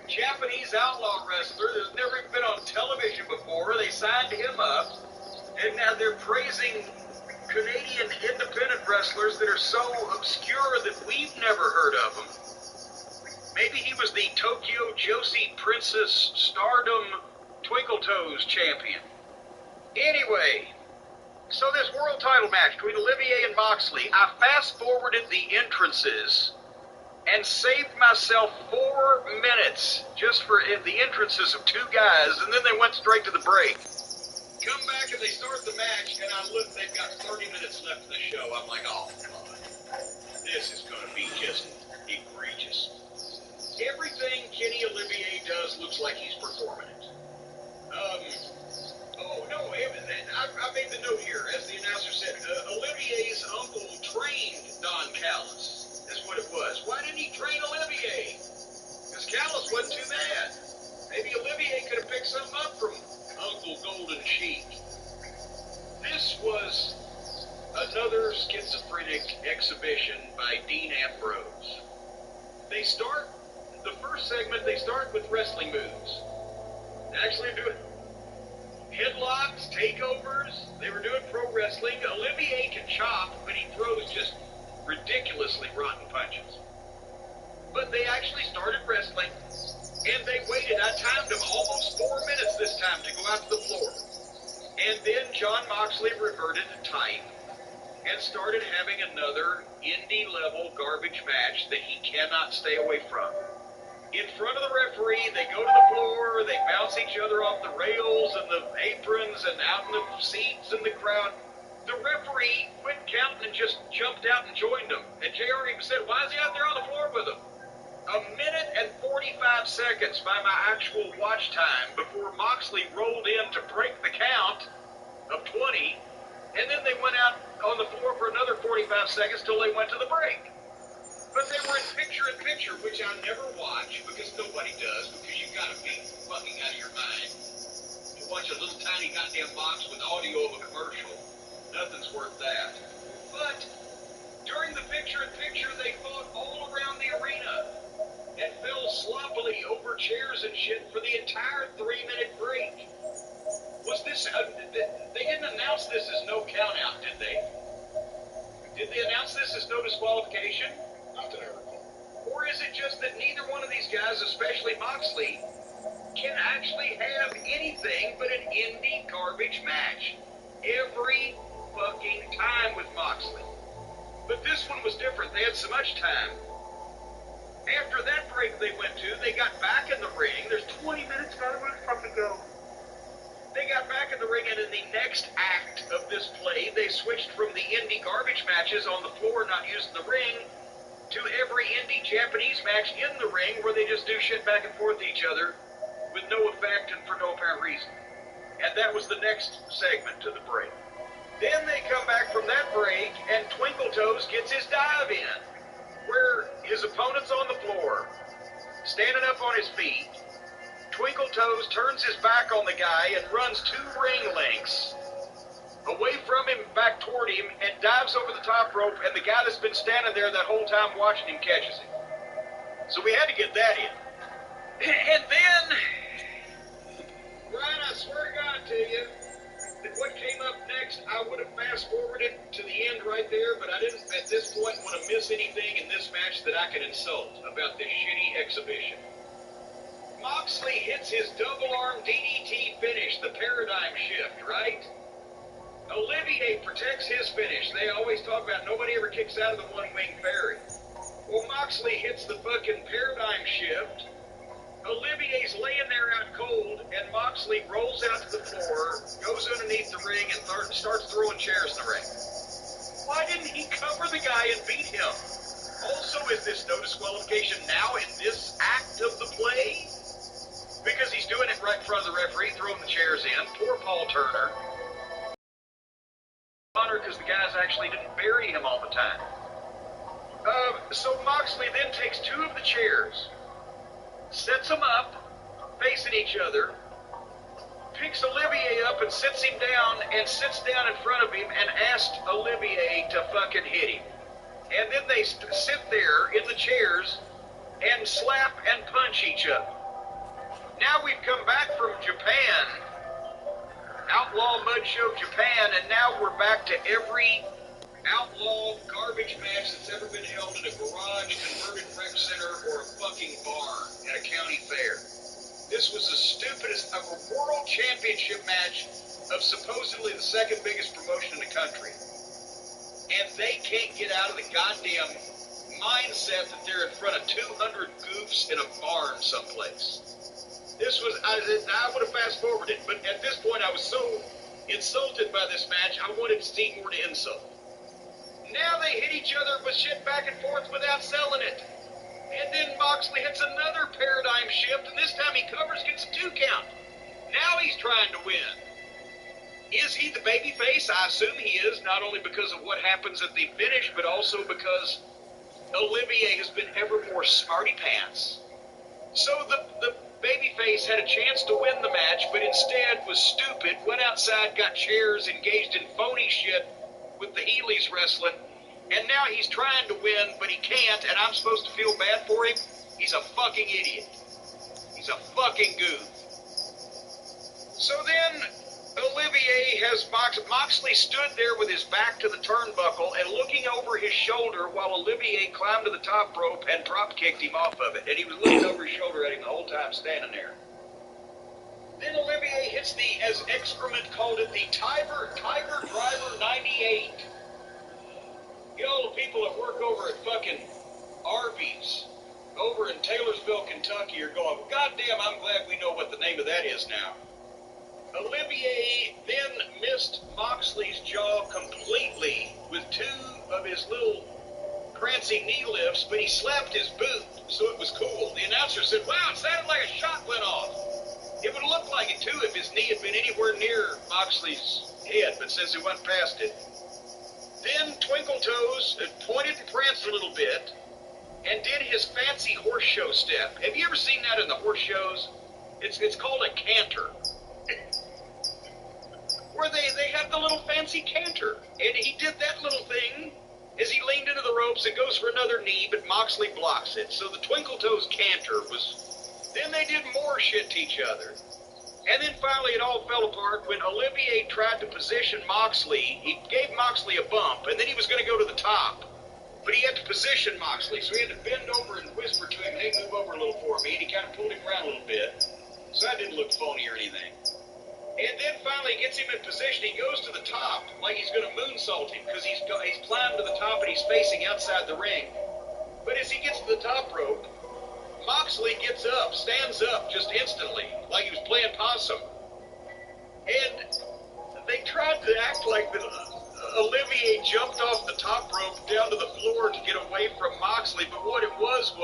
Japanese outlaw wrestler that's never even been on television before. They signed him up, and now they're praising Canadian independent wrestlers that are so obscure that we've never heard of them. Maybe he was the Tokyo Joshi Princess Stardom Twinkle Toes champion. Anyway, so this world title match between Olivier and Moxley, I fast-forwarded the entrances and saved myself 4 minutes just for the entrances of two guys, and then they went straight to the break. Come back and they start the match, and I look, they've got 30 minutes left in the show. I'm like, oh, God. This is going to be just egregious. Everything Kenny Olivier does looks like he's performing it. I made the note here, as the announcer said, Olivier's uncle trained Don Callis. That's what it was. Why didn't he train Olivier? Because Callis wasn't too bad. Maybe Olivier could have picked something up from Uncle Golden Sheik. This was another schizophrenic exhibition by Dean Ambrose. The first segment, they start with wrestling moves. Actually doing headlocks, takeovers. They were doing pro wrestling. Olivier can chop, but he throws just ridiculously rotten punches. But they actually started wrestling, and they waited. I timed them almost 4 minutes this time to go out to the floor. And then Jon Moxley reverted to type and started having another indie-level garbage match that he cannot stay away from. In front of the referee, they go to the floor, they bounce each other off the rails and the aprons and out in the seats and the crowd. The referee quit counting and just jumped out and joined them. And JR even said, why is he out there on the floor with them? 1 minute and 45 seconds by my actual watch time before Moxley rolled in to break the count of 20, and then they went out on the floor for another 45 seconds till they went to the break. But they were in picture-in-picture, which I never watch, because nobody does, because you gotta be fucking out of your mind. To watch a little tiny goddamn box with audio of a commercial, nothing's worth that. But during the picture-in-picture, they fought all around the arena and fell sloppily over chairs and shit for the entire 3-minute break. Was this, they didn't announce this as no count-out, did they? Did they announce this as no disqualification? Not that I recall. Or is it just that neither one of these guys, especially Moxley, can actually have anything but an indie garbage match every fucking time with Moxley? But this one was different. They had so much time. After that break they went to, they got back in the ring. There's 20 minutes, by the way, fucking go. They got back in the ring, and in the next act of this play, they switched from the indie garbage matches on the floor, not using the ring, to every indie Japanese match in the ring, where they just do shit back and forth to each other with no effect and for no apparent reason. And that was the next segment to the break. Then they come back from that break, and Twinkle Toes gets his dive in, where his opponent's on the floor, standing up on his feet. Twinkle Toes turns his back on the guy and runs 2 ring lengths away from him, back toward him, and dives over the top rope, and the guy that's been standing there that whole time watching him catches him. So we had to get that in. And then, Ryan, I swear to God to you, that what came up next, I would have fast-forwarded to the end right there, but I didn't, at this point, want to miss anything in this match that I could insult about this shitty exhibition. Moxley hits his double-arm DDT finish, the paradigm shift, right? Olivier protects his finish. They always talk about nobody ever kicks out of the one-wing fairy. Well, Moxley hits the fucking paradigm shift. Olivier's laying there out cold, and Moxley rolls out to the floor, goes underneath the ring, and starts throwing chairs in the ring. Why didn't he cover the guy and beat him? Also, is this no disqualification now in this act of the play? Because he's doing it right in front of the referee, throwing the chairs in. Poor Paul Turner. Because the guys actually didn't bury him all the time. So Moxley then takes 2 of the chairs, sets them up, facing each other, picks Olivier up and sits him down, and sits down in front of him and asks Olivier to fucking hit him. And then they sit there in the chairs and slap and punch each other. Now we've come back from Japan, Outlaw Mud Show Japan, and now we're back to every outlaw garbage match that's ever been held in a garage, converted rec center, or a fucking barn at a county fair. This was the stupidest of a world championship match of supposedly the second biggest promotion in the country. And they can't get out of the goddamn mindset that they're in front of 200 goofs in a barn someplace. This was, I would have fast-forwarded, but at this point I was so insulted by this match, I wanted Seymour to insult. Now they hit each other with shit back and forth without selling it. And then Moxley hits another paradigm shift, and this time he covers, gets a 2 count. Now he's trying to win. Is he the babyface? I assume he is, not only because of what happens at the finish, but also because Olivier has been ever more smarty pants. So the babyface had a chance to win the match, but instead was stupid, went outside, got chairs, engaged in phony shit with the Heelys wrestling, and now he's trying to win, but he can't, and I'm supposed to feel bad for him? He's a fucking idiot. He's a fucking goof. So then Olivier has Moxley stood there with his back to the turnbuckle and looking over his shoulder while Olivier climbed to the top rope and drop kicked him off of it. And he was looking over his shoulder at him the whole time standing there. Then Olivier hits the, as excrement called it, the Tiger Driver 98. You know, the people that work over at fucking Arby's over in Taylorsville, Kentucky are going, God damn, I'm glad we know what the name of that is now. Olivier then missed Moxley's jaw completely with two of his little prancy knee lifts, but he slapped his boot, so it was cool. The announcer said, wow, it sounded like a shot went off. It would have looked like it, too, if his knee had been anywhere near Moxley's head, but since it went past it. Then Twinkle Toes pointed and pranced a little bit and did his fancy horse show step. Have you ever seen that in the horse shows? It's called a canter. Where they have the little fancy canter. And he did that little thing as he leaned into the ropes and goes for another knee, but Moxley blocks it. So the Twinkle Toes canter was... Then they did more shit to each other. And then finally it all fell apart when Olivier tried to position Moxley. He gave Moxley a bump, and then he was going to go to the top. But he had to position Moxley, so he had to bend over and whisper to him, hey, move over a little for me. And he kind of pulled him around a little bit. So that didn't look phony or anything. And then finally he gets him in position. He goes to the top like he's going to moonsault him because he's climbed to the top and he's facing outside the ring. But as he gets to the top rope, Moxley gets up, stands up just instantly, like he was playing possum. And they tried to act like that Olivier jumped off the top rope down to the floor to get away from Moxley, but what it was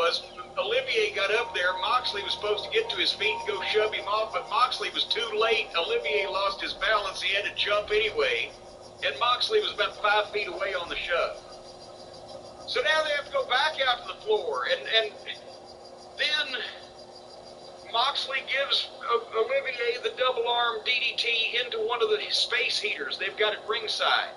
Olivier got up there, Moxley was supposed to get to his feet and go shove him off, but Moxley was too late. Olivier lost his balance, he had to jump anyway, and Moxley was about 5 feet away on the shove. So now they have to go back out to the floor, and then Moxley gives Olivier the double arm DDT into one of the space heaters they've got at ringside.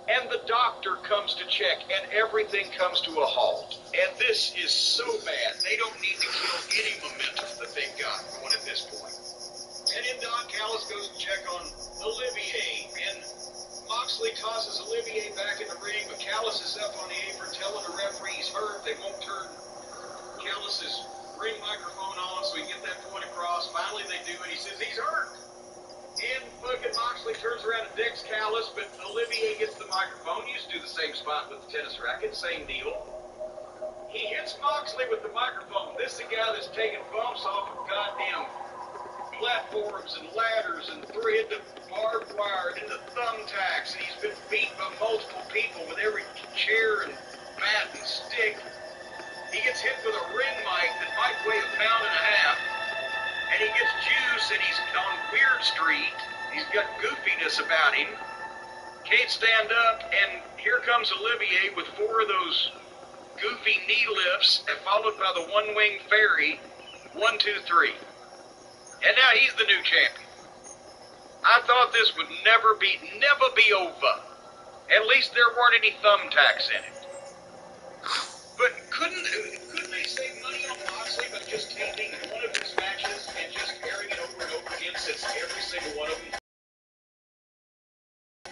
And the doctor comes to check, and everything comes to a halt. And this is so bad. They don't need to kill any momentum that they've got going at this point. And then Don Callis goes to check on Olivier, and Moxley tosses Olivier back in the ring, but Callis is up on the apron telling the referee he's hurt. They won't turn Callis's ring microphone on so he can get that point across. Finally they do, and he says he's hurt. And fucking Moxley turns around and decks Callis, but Olivier gets the microphone. He used to do the same spot with the tennis racket, same deal. He hits Moxley with the microphone. This is the guy that's taking bumps off of goddamn platforms and ladders and hit the barbed wire and into thumbtacks, and he's been beat by multiple people with every chair and bat and stick. He gets hit with a ring mic that might weigh 1.5 pounds, and he gets juice, and he's on Weird Street. He's got goofiness about him. Can't stand up, and here comes Olivier with 4 of those goofy knee lifts, and followed by the one-wing fairy. 1, 2, 3. And now he's the new champion. I thought this would never be over. At least there weren't any thumbtacks in it. But couldn't they save money on Moxley by just taping one of his matches and just airing it over and over again, since every single one of them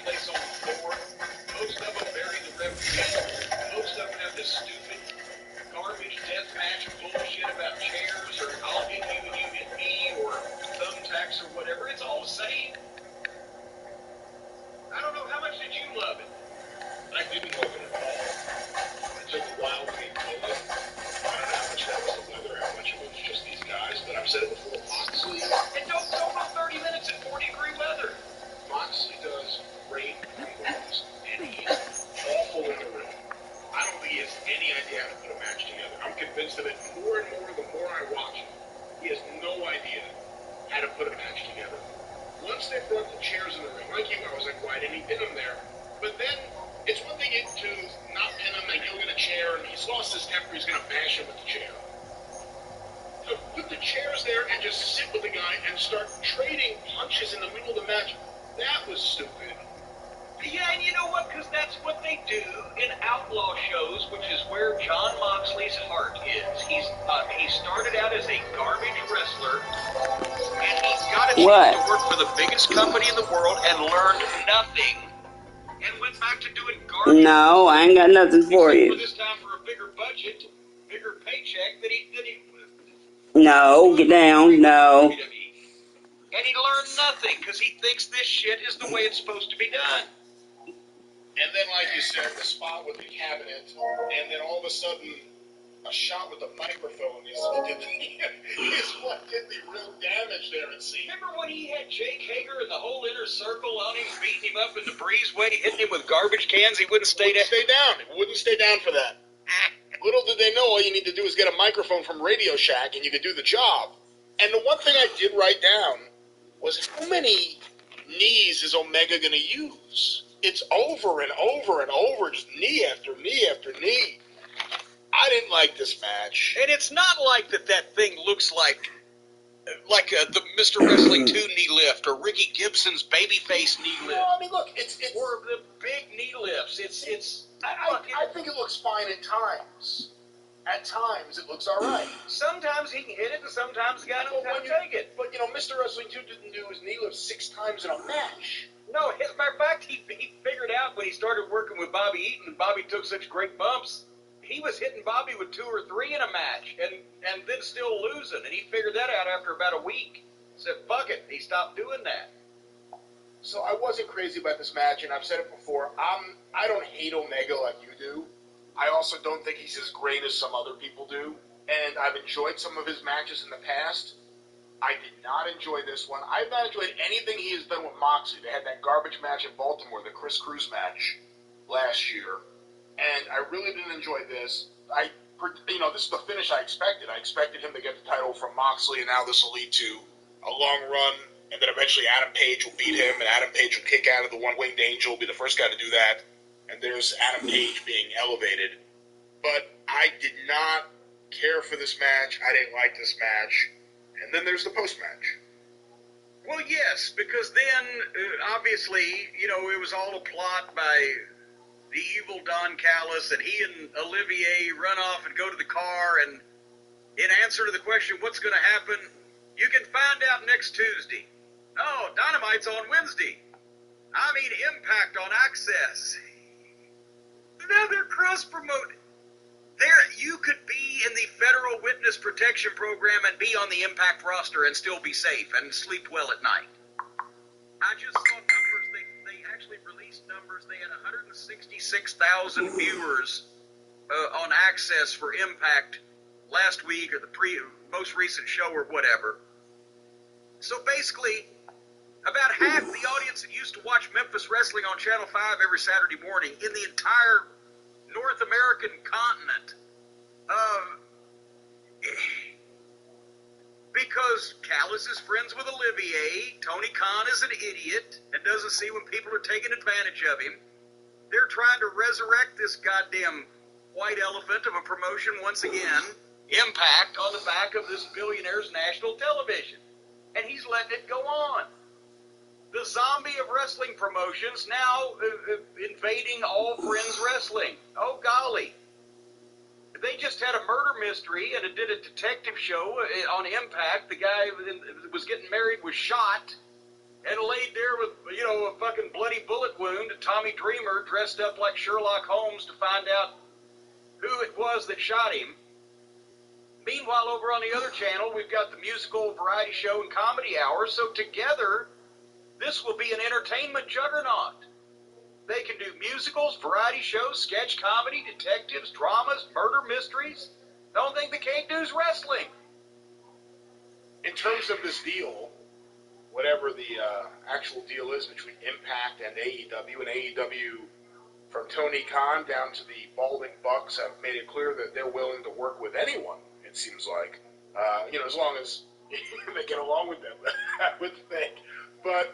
place on the floor? Most of them bury the referee. Most of them have this stupid garbage death match bullshit about chairs or I'll hit you and you hit me or thumbtacks or whatever. It's all the same. I don't know, how much did you love it? I didn't love it at all. It took a while to get going. I don't know how much that was the weather, how much it was just these guys, but I've said it before, Moxley. And don't go 30 minutes in 40-degree weather. Moxley does great moves, and he's awful in the ring. I don't think he has any idea how to put a match together. I'm convinced of it more and more the more I watch him. He has no idea how to put a match together. Once they brought the chairs in the ring, like you, I was like, why didn't he pin him there? But then, it's one thing to not pin him and go in a chair, and he's lost his temper, he's going to bash him with the chair. So put the chairs there and just sit with the guy and start trading punches in the middle of the match. That was stupid. Yeah, and you know what? Because that's what they do in outlaw shows, which is where John Moxley's heart is. He started out as a garbage wrestler, and he's got What? To work for the biggest company in the world and learned nothing, and went back to doing garbage. No, I ain't got nothing for Except you. for this time for a bigger budget, bigger paycheck that he No, get down. No. and he learned nothing because he thinks this shit is the way it's supposed to be done. And then, like you said, the spot with the cabinet, and then all of a sudden, a shot with the microphone is what did the real damage there, it seems. Remember when he had Jake Hager and the whole inner circle on him, beating him up in the breezeway, hitting him with garbage cans? He wouldn't stay down. He wouldn't stay down for that. Little did they know all you need to do is get a microphone from Radio Shack and you could do the job. And the one thing I did write down was how many knees is Omega going to use? It's over and over and over, just knee after knee after knee. I didn't like this match. And it's not like that thing looks like the Mr. Wrestling 2 knee lift or Ricky Gibson's babyface knee lift. No, I mean, look, it's or the big knee lifts. I think it looks fine at times. At times, it looks all right. Sometimes he can hit it, and sometimes the guy don't want to take it. But, Mr. Wrestling 2 didn't do his knee lift 6 times in a match. No, as a matter of fact, he figured out when he started working with Bobby Eaton, and Bobby took such great bumps, he was hitting Bobby with 2 or 3 in a match, and then still losing. And he figured that out after about a week. Said, fuck it. He stopped doing that. So I wasn't crazy about this match, and I've said it before. I don't hate Omega like you do. I also don't think he's as great as some other people do. And I've enjoyed some of his matches in the past. I did not enjoy this one. I've not enjoyed anything he has done with Moxley. They had that garbage match in Baltimore, the Chris Cruz match last year. And I really didn't enjoy this. This is the finish I expected. I expected him to get the title from Moxley, and now this will lead to a long run, and then eventually Adam Page will beat him, and Adam Page will kick out of the One-Winged Angel, will be the first guy to do that, and there's Adam Page being elevated. But I did not care for this match. I didn't like this match. And then there's the post-match. Well, yes, because then, obviously, it was all a plot by the evil Don Callis, and he and Olivier run off and go to the car, and in answer to the question, what's going to happen, you can find out next Tuesday. Oh, Dynamite's on Wednesday. I mean, Impact on Access. Now they're cross-promoted. You could be in the Federal Witness Protection Program and be on the Impact roster and still be safe and sleep well at night. I just saw numbers. They actually released numbers. They had 166,000 viewers on Access for Impact last week, or the most recent show, or whatever. So basically, about half the audience that used to watch Memphis Wrestling on Channel 5 every Saturday morning in the entire North American continent, because Callis is friends with Olivier, Tony Khan is an idiot and doesn't see when people are taking advantage of him. They're trying to resurrect this goddamn white elephant of a promotion once again, Impact, on the back of this billionaire's national television. And he's letting it go on. The zombie of wrestling promotions now invading All Friends Wrestling. Oh, golly. They just had a murder mystery and it did a detective show on Impact. The guy that was getting married was shot and laid there with, a fucking bloody bullet wound. Tommy Dreamer dressed up like Sherlock Holmes to find out who it was that shot him. Meanwhile, over on the other channel, we've got the musical variety show and comedy hour. So together, this will be an entertainment juggernaut. They can do musicals, variety shows, sketch comedy, detectives, dramas, murder mysteries. The only thing they can't do is wrestling. In terms of this deal, whatever the actual deal is between Impact and AEW, from Tony Khan down to the balding Bucks, have made it clear that they're willing to work with anyone, it seems like. As long as they get along with them, I would think. But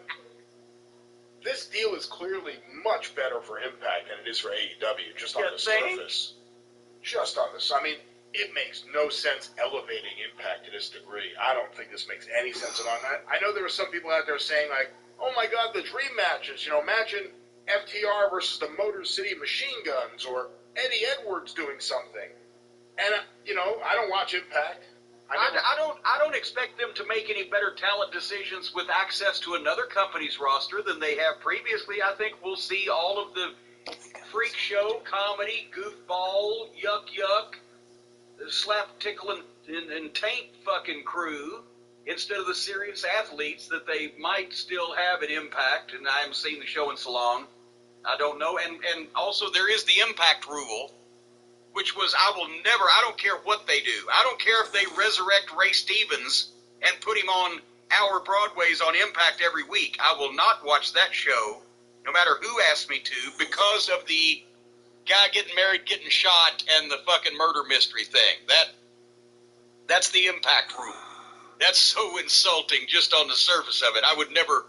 this deal is clearly much better for Impact than it is for AEW, just on the surface. Just on this. I mean, it makes no sense elevating Impact to this degree. I don't think this makes any sense at all. I know there are some people out there saying, like, oh my God, the dream matches. Imagine FTR versus the Motor City Machine Guns, or Eddie Edwards doing something. And, I don't watch Impact. I don't expect them to make any better talent decisions with access to another company's roster than they have previously. I think we'll see all of the freak show, comedy, goofball, yuck, slap, tickle, and taint fucking crew instead of the serious athletes that they might still have at Impact. And I haven't seen the show in so long. I don't know. And also there is the Impact rule, which was I don't care what they do. I don't care if they resurrect Ray Stevens and put him on our Broadways on Impact every week. I will not watch that show, no matter who asks me to, because of the guy getting married, getting shot, and the fucking murder mystery thing. That's the Impact rule. That's so insulting just on the surface of it. I would never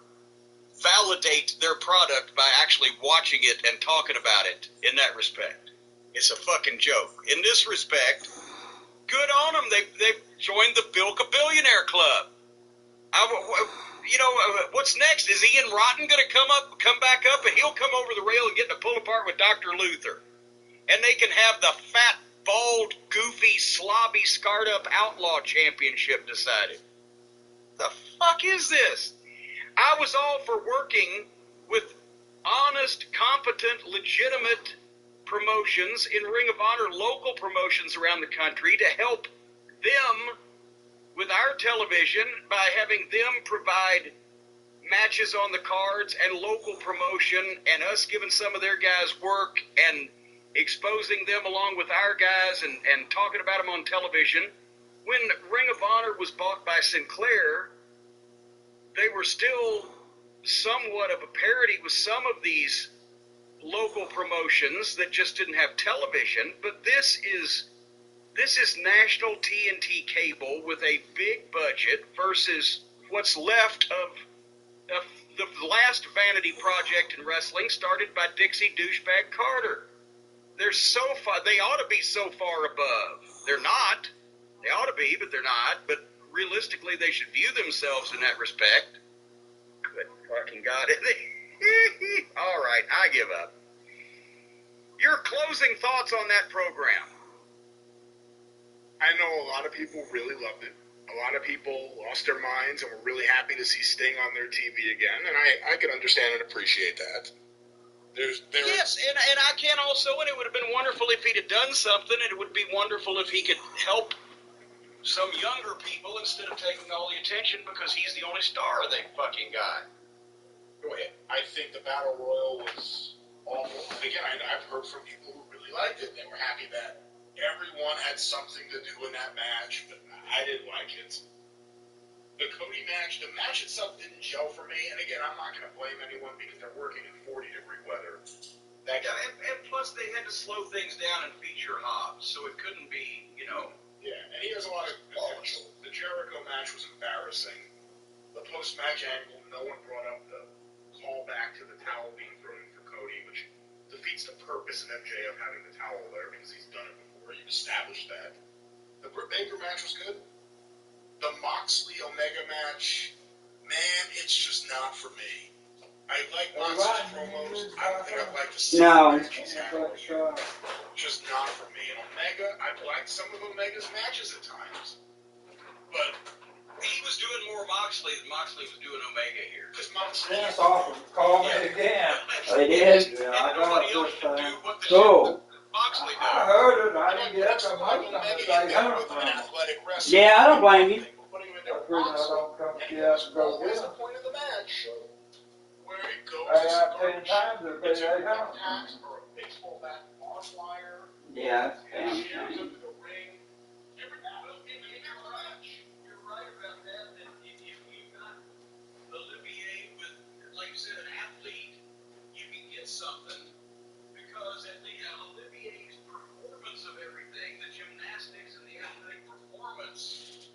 validate their product by actually watching it and talking about it in that respect. It's a fucking joke. In this respect, good on them. They've joined the Bilk-a-Billionaire Club. What's next? Is Ian Rotten going to come back up, and he'll come over the rail and get in a pull apart with Dr. Luther, and they can have the fat, bald, goofy, slobby, scarred up outlaw championship decided. The fuck is this? I was all for working with honest, competent, legitimate promotions in Ring of Honor, local promotions around the country, to help them with our television by having them provide matches on the cards and local promotion, and us giving some of their guys work and exposing them along with our guys and talking about them on television. When Ring of Honor was bought by Sinclair, they were still somewhat of a parody with some of these local promotions that just didn't have television. But this is national TNT cable with a big budget versus what's left of the last vanity project in wrestling started by Dixie Douchebag Carter. They're so far, they ought to be so far above. They're not. They ought to be, but they're not. But realistically, they should view themselves in that respect. Good fucking God. All right, I give up. Your closing thoughts on that program? I know a lot of people really loved it. A lot of people lost their minds and were really happy to see Sting on their TV again, and I can understand and appreciate that. Yes, and I can also, and it would have been wonderful if he'd have done something, and it would be wonderful if he could help some younger people instead of taking all the attention because he's the only star they fucking got. Go ahead. I think the Battle Royal was awful. And again, I've heard from people who really liked it. They were happy that everyone had something to do in that match, but I didn't like it. The Cody match, the match itself didn't gel for me, and again, I'm not going to blame anyone because they're working in 40-degree weather. And plus they had to slow things down and feature Hobbs, so it couldn't be, Yeah, and he has a lot of potential. The Jericho match was embarrassing. The post-match angle, no one brought up the call back to the towel being thrown for Cody, which defeats the purpose of MJF having the towel there because he's done it before. You've established that. The Britt Baker match was good. The Moxley-Omega match, man, it's just not for me. I like Moxley's promos. I don't think I'd like to see the match he's having. Just not for me. And Omega, I've liked some of Omega's matches at times. But he was doing more Moxley than Moxley was doing Omega here. Because Moxley... That's awesome. Call me again. It is? Yeah, I got it this time. Cool. Moxley did. I heard it. I didn't get up much of it. Yeah, I don't blame you. That's the reason I don't come to the house and go What get was it. the point of the match? Where it goes I got 10 times it, but they don't. Or a baseball bat on wire. Yeah. And shares up to the ring. You're right about that. And if you've got Olivier with, like you said, an athlete, you can get something. Because at the Olivier's performance of everything, the gymnastics and the athletic performance,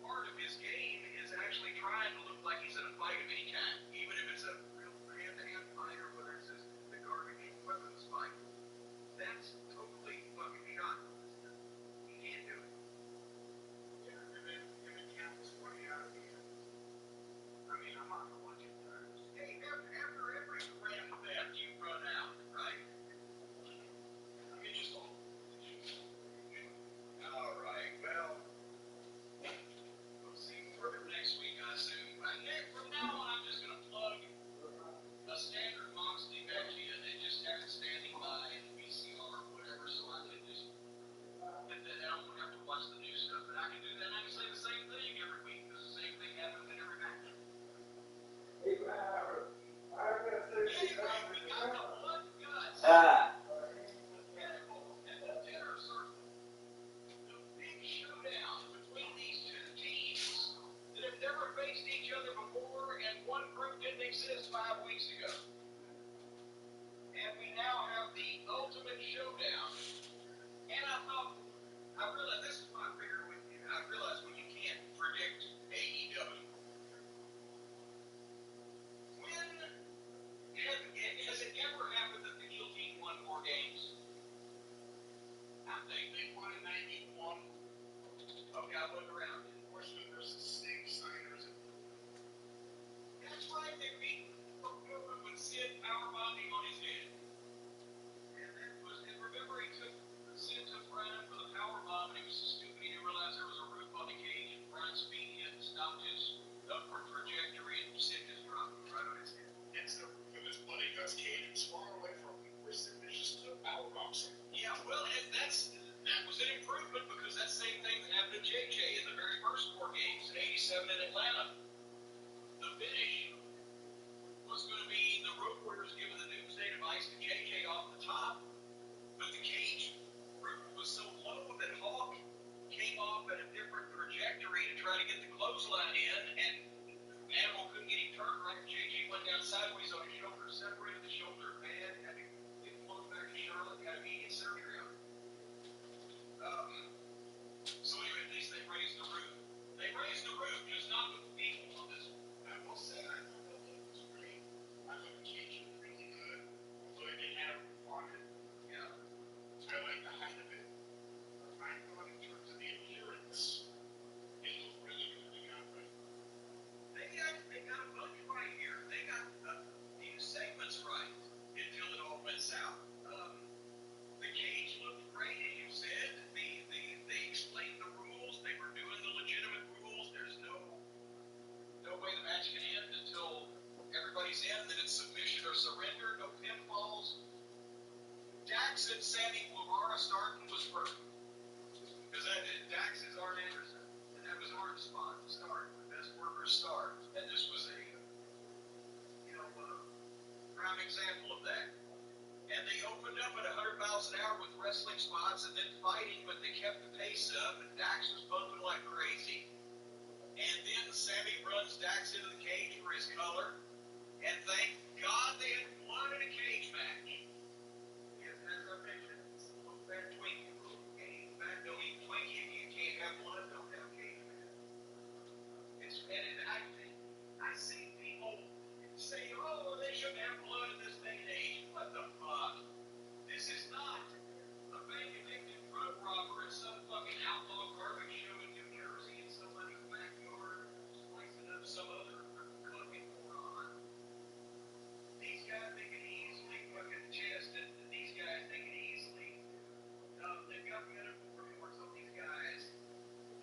part of his game is actually trying to look like he's in a fight of any kind, even if it's a real hand-to-hand fight or whether it's just the garbage weapons fight. I wasn't around. Unfortunately, there's some snake signers. That's right, they beat with Sid powerbombing on his head. And remember, Sid took Brian for the powerbomb, and he was so stupid he didn't realize there was a roof on the cage, and Brian's speed hit and stopped his upward trajectory, and Sid just dropped him right on his head. Hits the roof of his bloody guts cage, and far away from where Sid finishes the powerbomb. Yeah, well, and that was an improvement, because that same thing that happened to JJ in the very first 4 games, in 87 in Atlanta. The finish was going to be the Road Warriors giving the Doomsday device to JJ off the top, but the cage roof was so low that Hawk came off at a different trajectory to try to get the clothesline in, and Animal couldn't get him turned right. JJ went down sideways on his shoulder, separated the shoulder bad, had to get flown back to Charlotte, got immediate surgery on it. So anyway, at least they raised the roof. They raised the roof, just not with the people on this one. I will say, I thought the look was great. I thought the cage was really good, although it didn't have a roof on it. Yeah. I like the height of it. I thought in terms of the appearance, it looked really good. They got a bunch right here. They got a few segments right until it all went south. The cage looked great, as you said. They explained the rules. They were doing the legitimate rules. There's no way the match can end until everybody's in. Then it's submission or surrender. No pinfalls. Dax and Sammy Guevara starting was perfect. Because Dax is Arn Anderson. And that was Arn's spot to start. The best workers start. And this was a prime example of that. And they opened up at 100 miles an hour with wrestling spots and then fighting, but they kept the pace up, and Dax was bumping like crazy. And then Sammy runs Dax into the cage for his color, and thank God they had blood in a cage match. Yes, as I mentioned, look that Twinkie rule. Don't eat Twinkie if you can't have blood, don't have cage match. I see people say, oh, they shouldn't have blood in this day and age. What the fuck? This is not a bank-addicted drug robber at some fucking outlaw garbage show in New Jersey in somebody's backyard slicing up some other fucking moron. These guys, they can easily fucking chest it, and these guys, they can easily, they've got medical reports on these guys,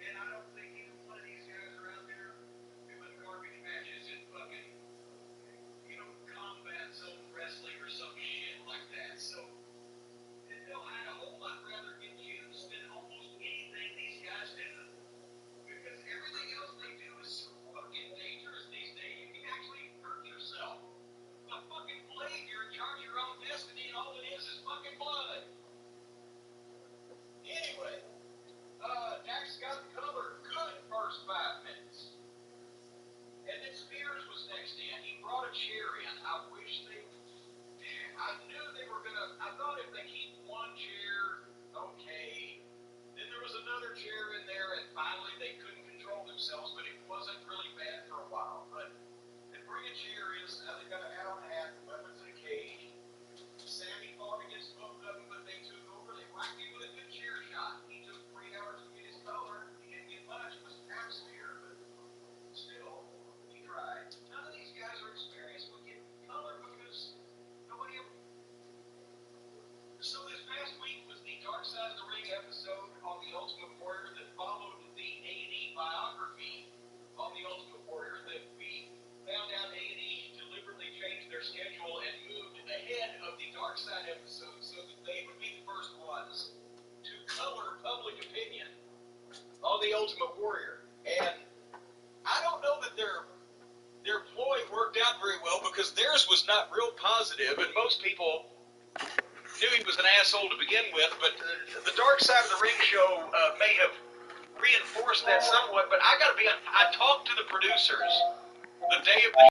and I don't think either one of these guys are out there doing garbage matches in fucking, combat zone wrestling or some shit like that. So, I'd a whole lot rather get used than almost anything these guys do. Because everything else they do is so fucking dangerous these days. You can actually hurt yourself. A fucking blade, you're in charge of your own destiny, and all it is fucking blood. Anyway, Dax got the color. Good first 5 minutes. And then Spears was next in. He brought a chair in. I knew they were gonna. I thought if they keep one chair, okay. Then there was another chair in there, and finally they couldn't control themselves, but it wasn't really bad for a while. But they bring a chair in, so now they've got an hour and a half, weapons in a cage. Sammy fought against both of them, but they took over. They whacked him with a good chair shot. He took 3 hours to get his color. He didn't get much. It was half spear, but still, he tried. None of these guys are experienced with getting color because nobody ever. So this past week was the Dark Side of the Ring episode on The Ultimate Warrior that followed the A&E biography on The Ultimate Warrior that we found out A&E deliberately changed their schedule and moved ahead of the Dark Side episode so that they would be the first ones to color public opinion on The Ultimate Warrior. And I don't know that their ploy worked out very well because theirs was not real positive, and most people knew he was an asshole to begin with, but the Dark Side of the Ring show may have reinforced that somewhat, but I gotta be honest, I talked to the producers the day of the